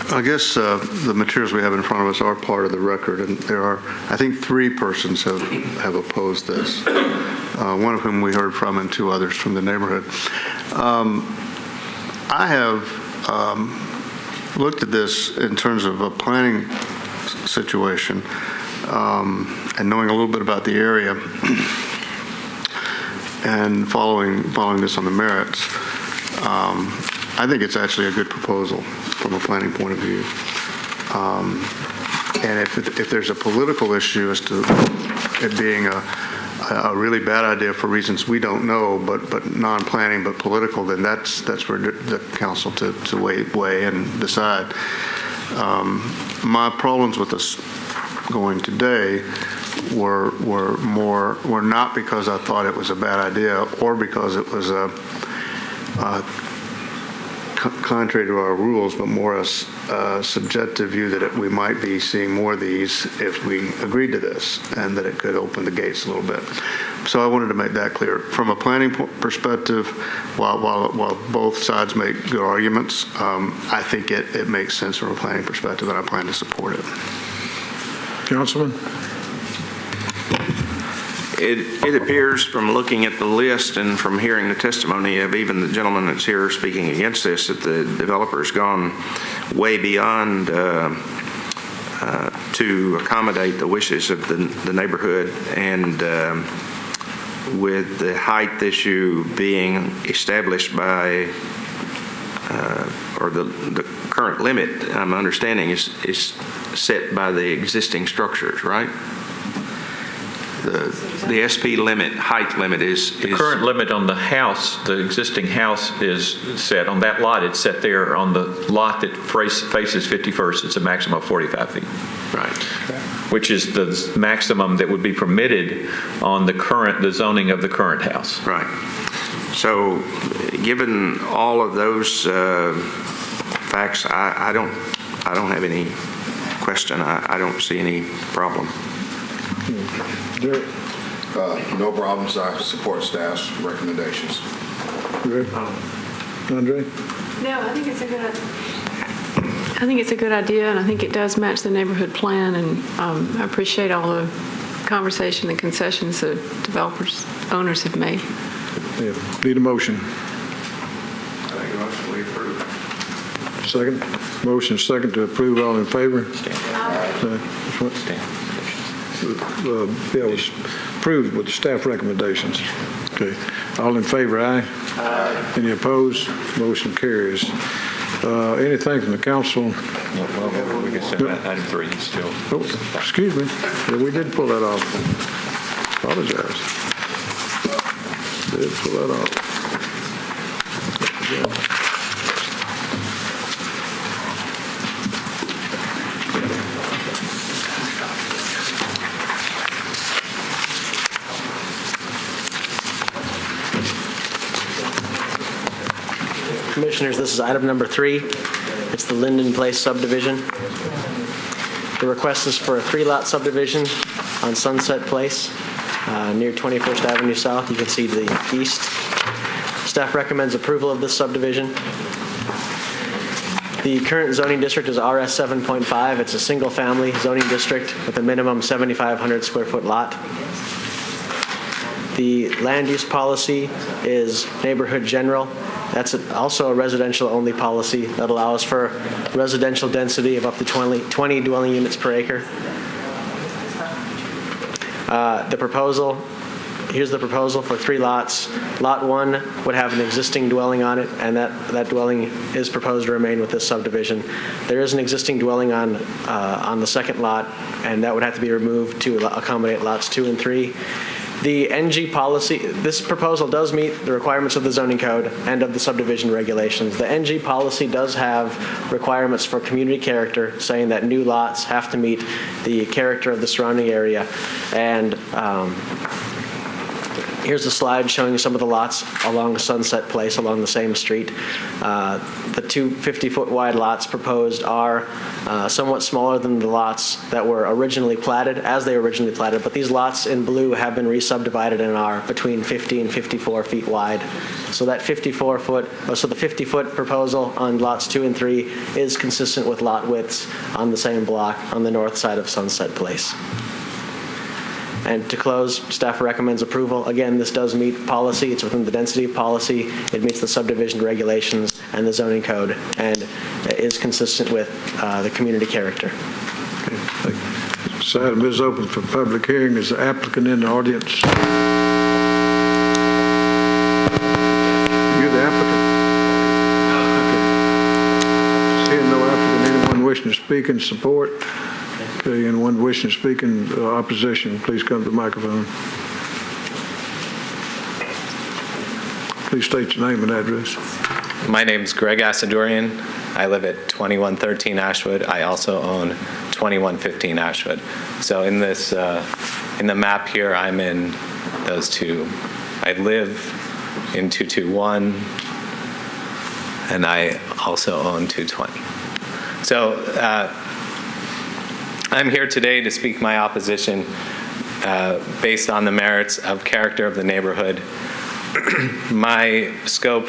I guess the materials we have in front of us are part of the record, and there are, I think, 3 persons have opposed this, one of whom we heard from and 2 others from the neighborhood. I have looked at this in terms of a planning situation, and knowing a little bit about the area and following this on the merits. I think it's actually a good proposal from a planning point of view. And if there's a political issue as to it being a really bad idea for reasons we don't know, but non-planning but political, then that's for the council to weigh and decide. My problems with this going today were not because I thought it was a bad idea or because it was a contrary to our rules, but more a subjective view that we might be seeing more of these if we agreed to this, and that it could open the gates a little bit. So I wanted to make that clear. From a planning perspective, while both sides make good arguments, I think it makes sense from a planning perspective, and I plan to support it. Councilman? It appears from looking at the list and from hearing the testimony of even the gentleman that's here speaking against this, that the developer's gone way beyond to accommodate the wishes of the neighborhood, and with the height issue being established by, or the current limit, I'm understanding, is set by the existing structures, right? the SP limit, height limit is... The current limit on the house, the existing house is set, on that lot, it's set there. On the lot that faces 51st, it's a maximum of 45 feet. Right. Which is the maximum that would be permitted on the zoning of the current house. Right. So, given all of those facts, I don't have any question. I don't see any problem. No problems. I support staff's recommendations. Andre? No, I think it's a good idea. I think it's a good idea, and I think it does match the neighborhood plan, and I appreciate all the conversation and concessions the developers, owners have made. Yeah. Need a motion. I make a motion we approve. Second? Motion second to approve. All in favor? Yeah, it was approved with the staff recommendations. Okay. All in favor, aye? Aye. Any opposed? Motion carries. Anything from the council? Well, we can send that item 3 still. Oh, excuse me. Yeah, we did pull that off. Apologize. Did pull that off. Commissioners, this is item number 3. It's the Linden Place subdivision. The request is for a 3-lot subdivision on Sunset Place near 21st Avenue South. You can see to the east. Staff recommends approval of this subdivision. The current zoning district is RS 7.5. It's a single-family zoning district with a minimum 7,500 square foot lot. The land use policy is neighborhood general. That's also a residential-only policy that allows for residential density of up to 20 dwelling units per acre. Here's the proposal for 3 lots. Lot 1 would have an existing dwelling on it, and that dwelling is proposed to remain with this subdivision. There is an existing dwelling on the second lot, and that would have to be removed to accommodate lots 2 and 3. The NG policy, this proposal does meet the requirements of the zoning code and of the subdivision regulations. The NG policy does have requirements for community character, saying that new lots have to meet the character of the surrounding area. And here's a slide showing some of the lots along Sunset Place, along the same street. The 2 50-foot wide lots proposed are somewhat smaller than the lots that were originally platted, but these lots in blue have been re-subdivided and are between 50 and 54 feet wide. So that the 50-foot proposal on lots 2 and 3 is consistent with lot widths on the same block on the north side of Sunset Place. And to close, staff recommends approval. Again, this does meet policy. It's within the density policy. It meets the subdivision regulations and the zoning code, and is consistent with the community character. Okay. This item is open for public hearing. Is the applicant in the audience? You're the applicant? Okay. Seeing no applicant, anyone wishing to speak in support? Okay, anyone wishing to speak in opposition, please come to the microphone. Please state your name and address. My name's Greg Asadorian. I live at 2113 Ashwood. I also own 2115 Ashwood. So in this, in the map here, I'm in those two. I live in 221, and I also own 220. So I'm here today to speak my opposition based on the merits of character of the neighborhood. My scope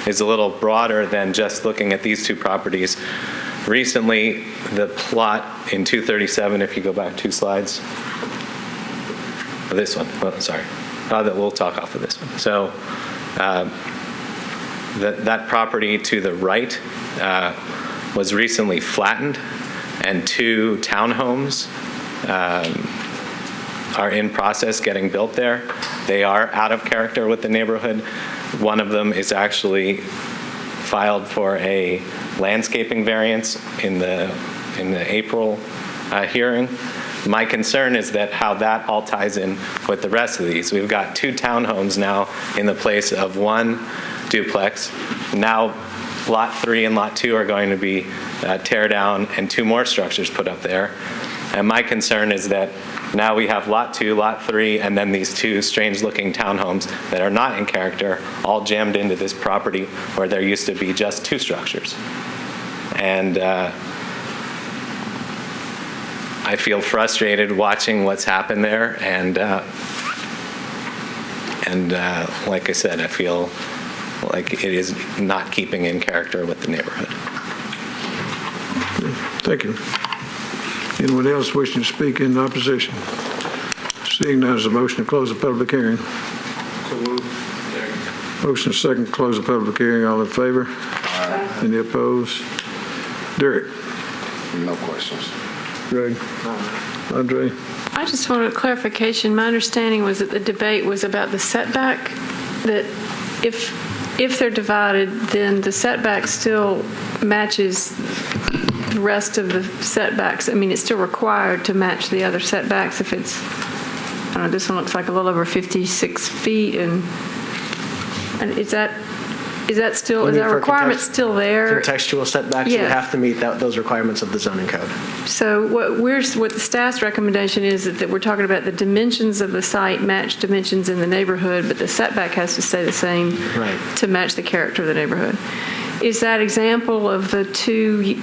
is a little broader than just looking at these 2 properties. Recently, the plot in 237, if you go back 2 slides, this one, well, sorry, we'll talk off of this one. So that property to the right was recently flattened, and 2 townhomes are in process getting built there. They are out of character with the neighborhood. One of them is actually filed for a landscaping variance in the April hearing. My concern is that how that all ties in with the rest of these. We've got 2 townhomes now in the place of 1 duplex. Now Lot 3 and Lot 2 are going to be tear down and 2 more structures put up there. And my concern is that now we have Lot 2, Lot 3, and then these 2 strange-looking townhomes that are not in character, all jammed into this property where there used to be just 2 structures. And I feel frustrated watching what's happened there, and like I said, I feel like it is not keeping in character with the neighborhood. Thank you. Anyone else wishing to speak in opposition? Seeing none, is a motion to close the public hearing. Motion second to close the public hearing. All in favor? Aye. Any opposed? Derek? No questions. Greg? Andre? I just wanted clarification. My understanding was that the debate was about the setback, that if they're divided, then the setback still matches the rest of the setbacks. I mean, it's still required to match the other setbacks if it's, I don't know, this one looks like a little over 56 feet, and is that still, is that requirement still there? Contextual setbacks, Yeah. you have to meet those requirements of the zoning code. So what the staff's recommendation is that we're talking about the dimensions of the site match dimensions in the neighborhood, but the setback has to stay the same to match the character of the neighborhood. Is that example of the 2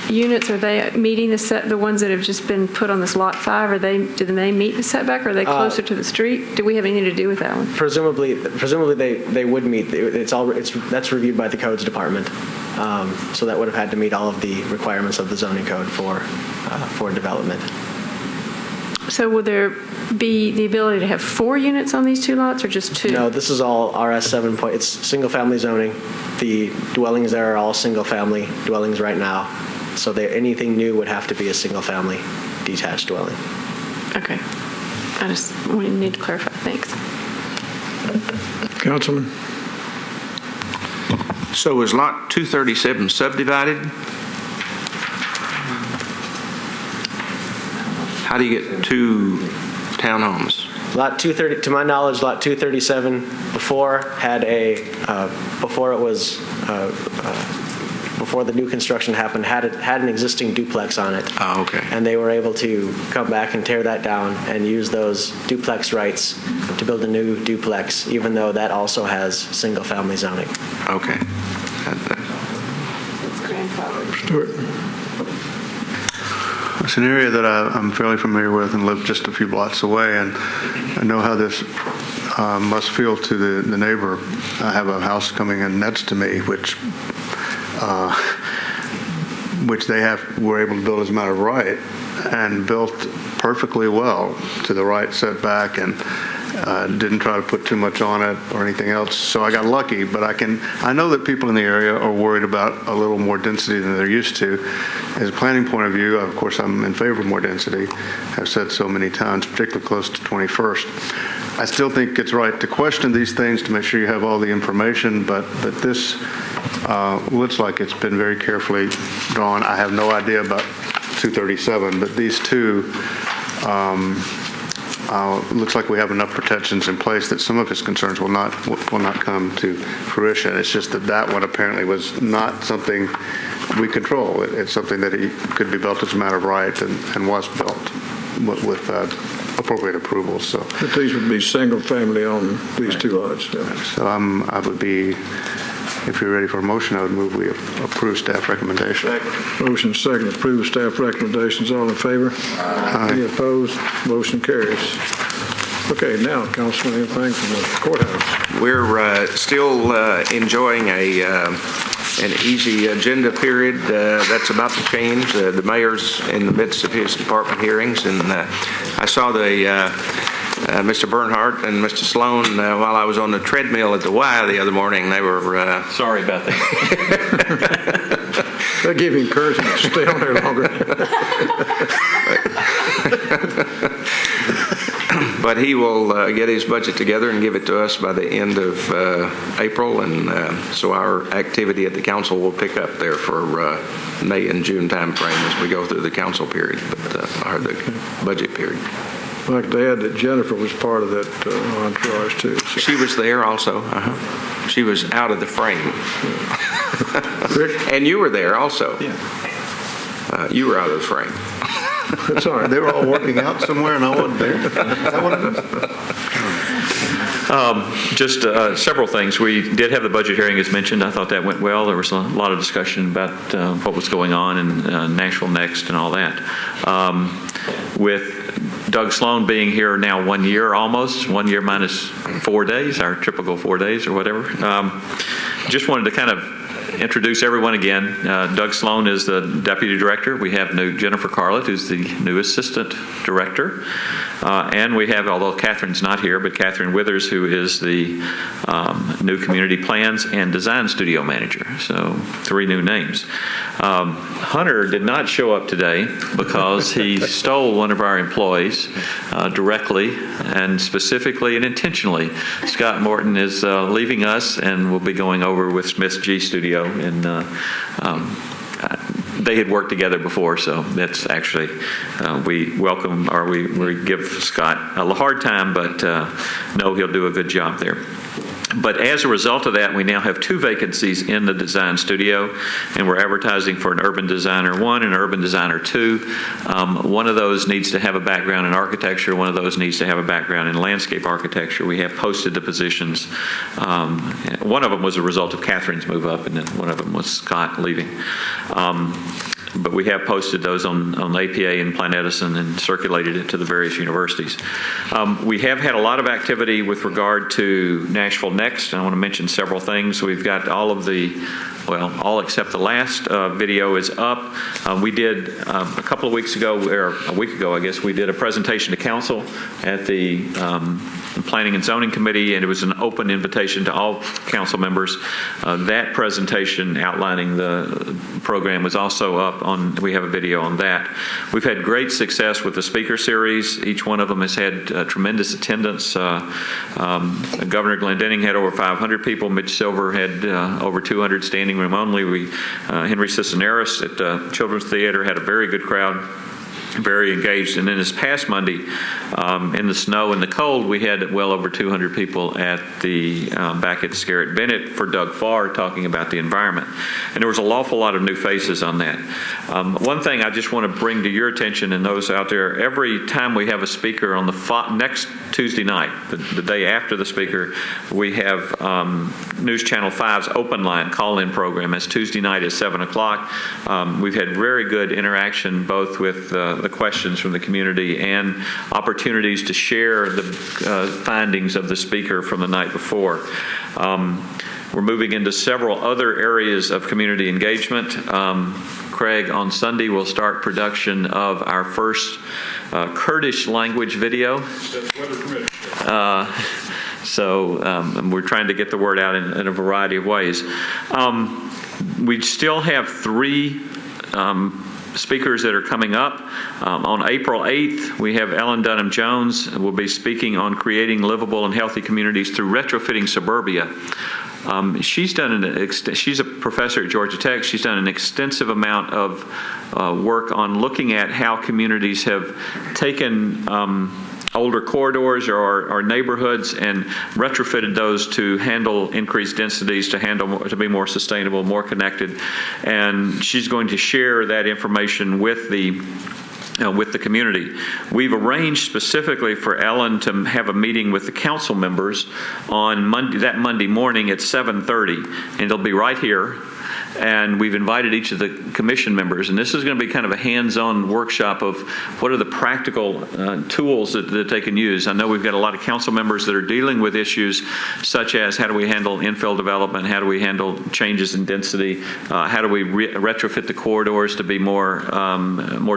units, are they meeting the ones that have just been put on this lot 5? Do they meet the setback, or are they closer to the street? Do we have anything to do with that one? Presumably they would meet. That's reviewed by the codes department. So that would have had to meet all of the requirements of the zoning code for development. So will there be the ability to have 4 units on these 2 lots, or just 2? No, this is all RS7 point. It's single-family zoning. The dwellings there are all single-family dwellings right now. So anything new would have to be a single-family detached dwelling. Okay. We need to clarify. Thanks. Councilman? So is Lot 237 subdivided? How do you get 2 townhomes? Lot 230, to my knowledge, Lot 237 before the new construction happened, had an existing duplex on it. Oh, okay. And they were able to come back and tear that down and use those duplex rights to build a new duplex, even though that also has single-family zoning. Okay. Stuart? It's an area that I'm fairly familiar with and live just a few blocks away, and I know how this must feel to the neighbor. I have a house coming in next to me, which they were able to build as a matter of right, and built perfectly well to the right setback, and didn't try to put too much on it or anything else. So I got lucky, but I know that people in the area are worried about a little more density than they're used to. As a planning point of view, of course, I'm in favor of more density. I've said so many times, particularly close to 21st. I still think it's right to question these things to make sure you have all the information, but this looks like it's been very carefully drawn. I have no idea about 237, but these 2 looks like we have enough protections in place that some of his concerns will not come to fruition. It's just that one apparently was not something we control. It's something that could be built as a matter of right and was built with appropriate approvals. So, But these would be single family on these 2 lots. Yeah. So I would be, if you're ready for a motion, I would move we approve staff recommendation. Motion second, approve staff recommendations. All in favor? Aye. Any opposed? Motion carries. Okay, now, Councilman, anything from the courthouse? We're still enjoying an easy agenda period. That's about to change. The mayor's in the midst of his department hearings, and I saw Mr. Bernhardt and Mr. Sloan while I was on the treadmill at the Y the other morning. They were sorry about that. They'll give you encouragement to stay on there longer. But But he will get his budget together and give it to us by the end of April, and so our activity at the council will pick up there for May and June timeframe as we go through the council period, or the budget period. I'd like to add that Jennifer was part of that entourage, too. So. She was there also. She was out of the frame. And you were there also. Yeah. You were out of the frame. That's all right. They were all working out somewhere and I wasn't there. Is that what it is? Just several things. We did have the budget hearing, as mentioned. I thought that went well. There was a lot of discussion about what was going on in Nashville Next and all that. With Doug Sloan being here now 1 year almost, 1 year minus 4 days, our typical 4 days or whatever. Just wanted to kind of introduce everyone again. Doug Sloan is the Deputy Director. We have new Jennifer Carlett, who's the new Assistant Director. And we have, although Catherine's not here, but Catherine Withers, who is the new Community Plans and Design Studio Manager. So 3 new names. Hunter did not show up today because he stole one of our employees directly and specifically and intentionally. Scott Morton is leaving us and will be going over with Smith's G Studio. And they had worked together before, so that's actually, we welcome, or we give Scott a hard time, but no, he'll do a good job there. But as a result of that, we now have 2 vacancies in the design studio, and we're advertising for an urban designer 1 and an urban designer 2. One of those needs to have a background in architecture. One of those needs to have a background in landscape architecture. We have posted the positions. One of them was a result of Catherine's move up, and then one of them was Scott leaving. But we have posted those on APA and Plant Edison and circulated it to the various universities. We have had a lot of activity with regard to Nashville Next. I want to mention several things. We've got all of the, well, all except the last video is up. We did a couple of weeks ago, or a week ago, I guess, we did a presentation to council at the Planning and Zoning Committee, and it was an open invitation to all council members. That presentation outlining the program was also up on, we have a video on that. We've had great success with the speaker series. Each one of them has had tremendous attendance. Governor Glendening had over 500 people. Mitch Silver had over 200 standing room only. Henry Cisneros at Children's Theater had a very good crowd. Very engaged. And then this past Monday, in the snow and the cold, we had well over 200 people at the back at Scarrett Bennett for Doug Farr talking about the environment. And there was an awful lot of new faces on that. One thing I just want to bring to your attention and those out there, every time we have a speaker on the next Tuesday night, the day after the speaker, we have News Channel 5's open line call-in program. It's Tuesday night at 7 o'clock. We've had very good interaction both with the questions from the community and opportunities to share the findings of the speaker from the night before. We're moving into several other areas of community engagement. Craig, on Sunday, will start production of our first Kurdish language video. So we're trying to get the word out in a variety of ways. We still have 3 speakers that are coming up. On April 8th, we have Ellen Dunham Jones who will be speaking on creating livable and healthy communities through retrofitting suburbia. She's a professor at Georgia Tech. She's done an extensive amount of work on looking at how communities have taken older corridors or neighborhoods and retrofitted those to handle increased densities, to be more sustainable, more connected. And she's going to share that information with the community. We've arranged specifically for Ellen to have a meeting with the council members on Monday morning at 7:30, and it'll be right here. And we've invited each of the commission members, and this is going to be kind of a hands-on workshop of what are the practical tools that they can use. I know we've got a lot of council members that are dealing with issues such as how do we handle infill development, how do we handle changes in density, how do we retrofit the corridors to be more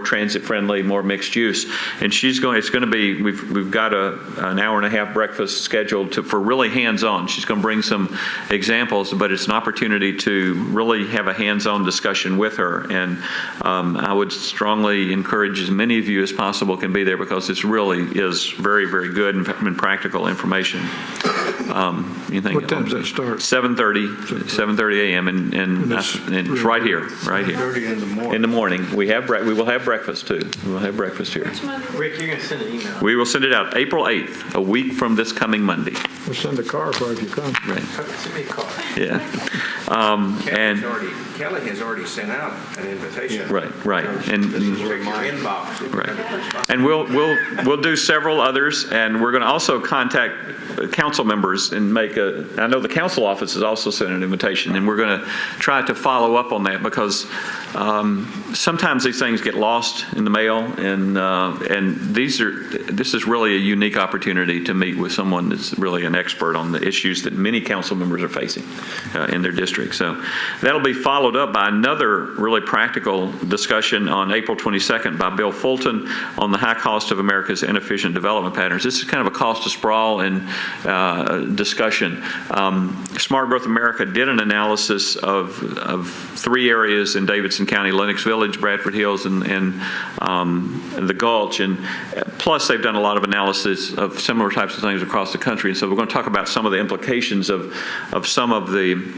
transit-friendly, more mixed use. And it's going to be, we've got an hour and a half breakfast scheduled for really hands-on. She's going to bring some examples, but it's an opportunity to really have a hands-on discussion with her. And I would strongly encourage as many of you as possible can be there, because this really is very, very good and practical information. What time does that start? 7:30 a.m. and it's right here. 7:30 in the morning. In the morning. We will have breakfast too. We will have breakfast here. Rick, you're going to send an email. We will send it out April 8th, a week from this coming Monday. We'll send a car for if you come. Right. Send me a card. Yeah. Kelly has already sent out an invitation. Right. And Check your inbox. right. And we'll do several others, and we're going to also contact council members and I know the council office has also sent an invitation, and we're going to try to follow up on that, because sometimes these things get lost in the mail, and this is really a unique opportunity to meet with someone that's really an expert on the issues that many council members are facing in their district. So that'll be followed up by another really practical discussion on April 22nd by Bill Fulton on the high cost of America's inefficient development patterns. This is kind of a cost of sprawl and discussion. Smart Growth America did an analysis of 3 areas in Davidson County: Lenox Village, Bradford Hills, and the Gulch. And plus, they've done a lot of analysis of similar types of things across the country. And so we're going to talk about some of the implications of some of the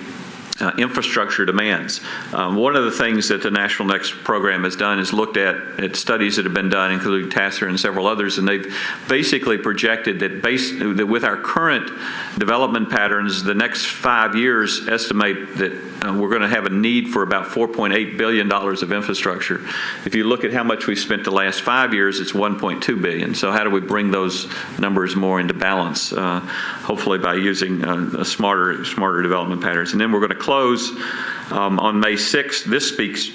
infrastructure demands. One of the things that the National Next program has done is looked at studies that have been done, including TASER and several others, and they've basically projected that with our current development patterns, the next 5 years estimate that we're going to have a need for about $4.8 billion of infrastructure. If you look at how much we've spent the last 5 years, it's $1.2 billion. So how do we bring those numbers more into balance? Hopefully by using smarter development patterns. And then we're going to close on May 6th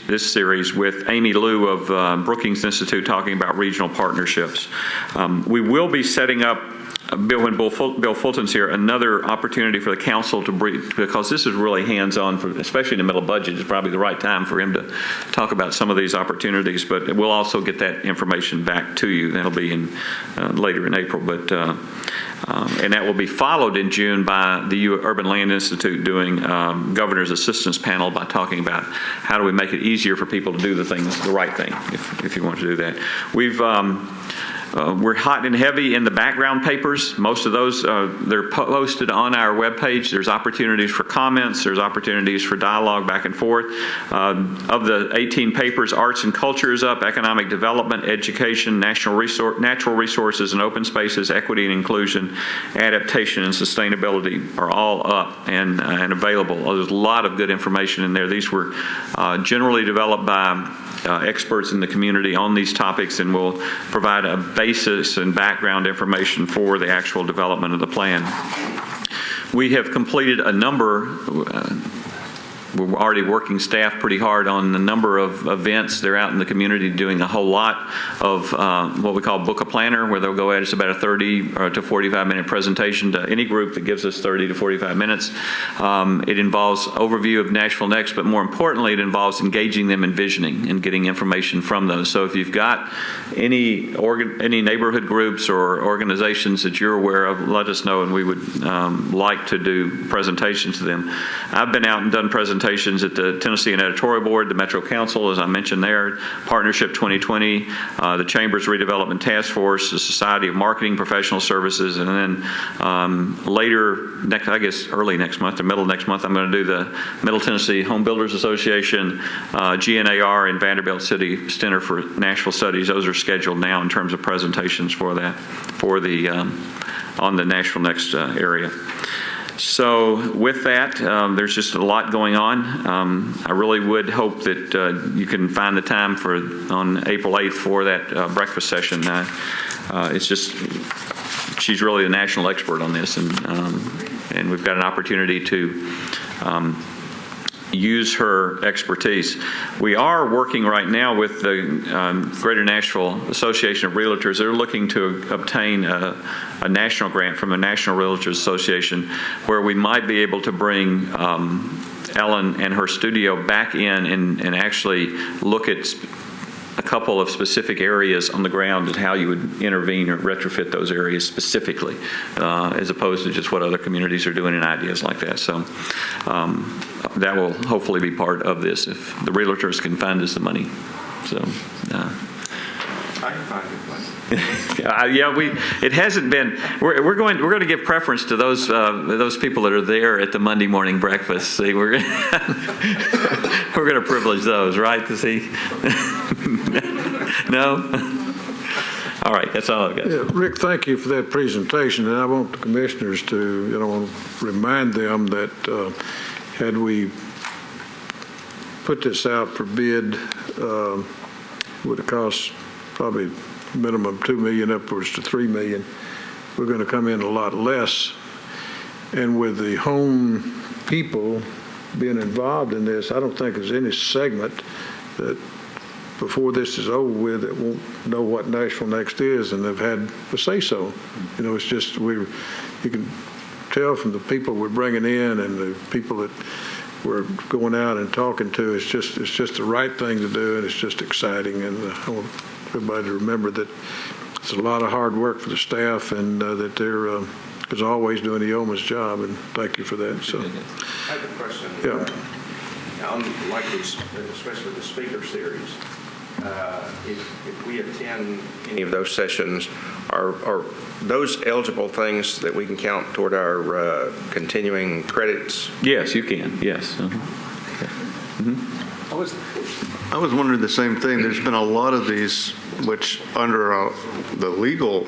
this series with Amy Liu of Brookings Institute talking about regional partnerships. We will be setting up, Bill Fulton's here, another opportunity for the council to brief, because this is really hands-on, especially in the middle of budget. It's probably the right time for him to talk about some of these opportunities, but we'll also get that information back to you. That'll be later in April, and that will be followed in June by the Urban Land Institute doing Governor's Assistance Panel by talking about how do we make it easier for people to do the right thing, if you want to do that. We're hot and heavy in the background papers. Most of those, they're posted on our webpage. There's opportunities for comments. There's opportunities for dialogue back and forth. Of the 18 papers, arts and culture is up, economic development, education, natural resources and open spaces, equity and inclusion, adaptation and sustainability are all up and available. There's a lot of good information in there. These were generally developed by experts in the community on these topics, and will provide a basis and background information for the actual development of the plan. We have completed a number. We're already working staff pretty hard on a number of events. They're out in the community doing a whole lot of what we call Book a Planner, where they'll go at it's about a 30 to 45 minute presentation to any group that gives us 30 to 45 minutes. It involves overview of Nashville Next, but more importantly, it involves engaging them in visioning and getting information from those. So if you've got any neighborhood groups or organizations that you're aware of, let us know, and we would like to do presentations to them. I've been out and done presentations at the Tennessean Editorial Board, the Metro Council, as I mentioned there, Partnership 2020, the Chamber's Redevelopment Task Force, the Society of Marketing Professional Services, and then later, early next month or middle of next month, I'm going to do the Middle Tennessee Home Builders Association, GNAR, and Vanderbilt City Center for Nashville Studies. Those are scheduled now in terms of presentations for that, on the Nashville Next area. So with that, there's just a lot going on. I really would hope that you can find the time on April 8th for that breakfast session. It's just, she's really a national expert on this, and we've got an opportunity to use her expertise. We are working right now with the Greater Nashville Association of Realtors. They're looking to obtain a national grant from the National Realtors Association, where we might be able to bring Ellen and her studio back in and actually look at a couple of specific areas on the ground and how you would intervene or retrofit those areas specifically, as opposed to just what other communities are doing and ideas like that. So that will hopefully be part of this if the realtors can find us the money. So. I can find it. It hasn't been. We're going to give preference to those people that are there at the Monday morning breakfast. See, we're going to privilege those, right? To see. No. All right, that's all I've got. Yeah, Rick, thank you for that presentation, and I want the commissioners to, remind them that had we put this out for bid, it would have cost probably minimum $2 million upwards to $3 million. We're going to come in a lot less. And with the home people being involved in this, I don't think there's any segment that before this is over with that won't know what Nashville Next is and have had a say-so. It's just you can tell from the people we're bringing in and the people that we're going out and talking to, it's just the right thing to do, and it's just exciting. And I want everybody to remember that it's a lot of hard work for the staff, and that they're, as always, doing the yeoman's job, and thank you for that. So, I have a question. Especially the speaker series, if we attend any of those sessions, are those eligible things that we can count toward our continuing credits? Yes, you can. Yes. I was wondering the same thing. There's been a lot of these, which under the legal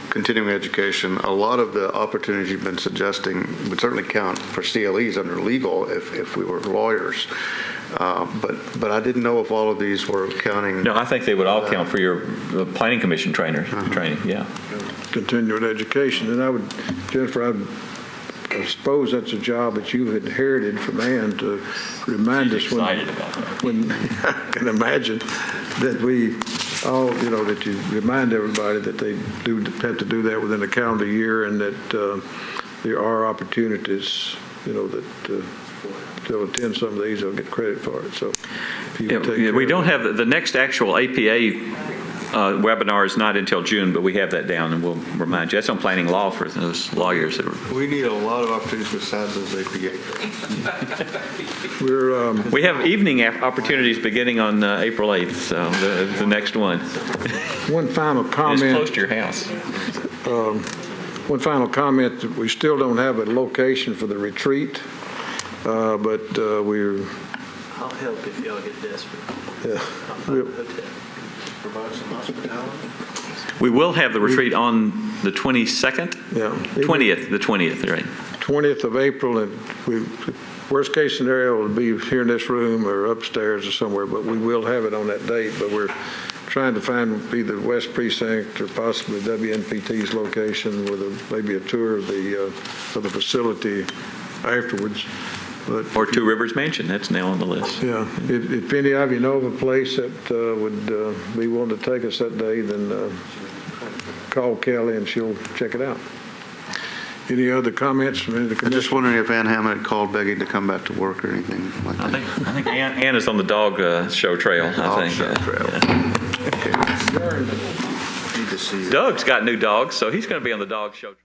continuing education, a lot of the opportunities you've been suggesting would certainly count for CLEs under legal if we were lawyers. But I didn't know if all of these were counting. No, I think they would all count for your planning commission training. Yeah. Continuing education, and Jennifer, I suppose that's a job that you've inherited from Ann to remind us when I can imagine that we all, that you remind everybody that they do have to do that within a calendar year, and that there are opportunities, that they'll attend some of these, they'll get credit for it. So we don't have the next actual APA webinar is not until June, but we have that down, and we'll remind you. That's on planning law for those lawyers that are. We need a lot of opportunities besides those APA. We have evening opportunities beginning on April 8th, so the next one. One final comment. It's close to your house. One final comment, that we still don't have a location for the retreat, but we're. I'll help if y'all get desperate. Yeah. We will have the retreat on the 22nd? Yeah. 20th, right. 20th of April, and worst case scenario will be here in this room or upstairs or somewhere, but we will have it on that date. But we're trying to find either West Precinct or possibly WNPT's location with maybe a tour of the facility afterwards. Or Two Rivers Mansion, that's now on the list. Yeah, if any of you know of a place that would be willing to take us that day, then call Kelly and she'll check it out. Any other comments from any of the commission? I'm just wondering if Ann Hammond had called begging to come back to work or anything like that. I think Ann is on the dog show trail. Okay. Doug's got new dogs, so he's going to be on the dog show trail.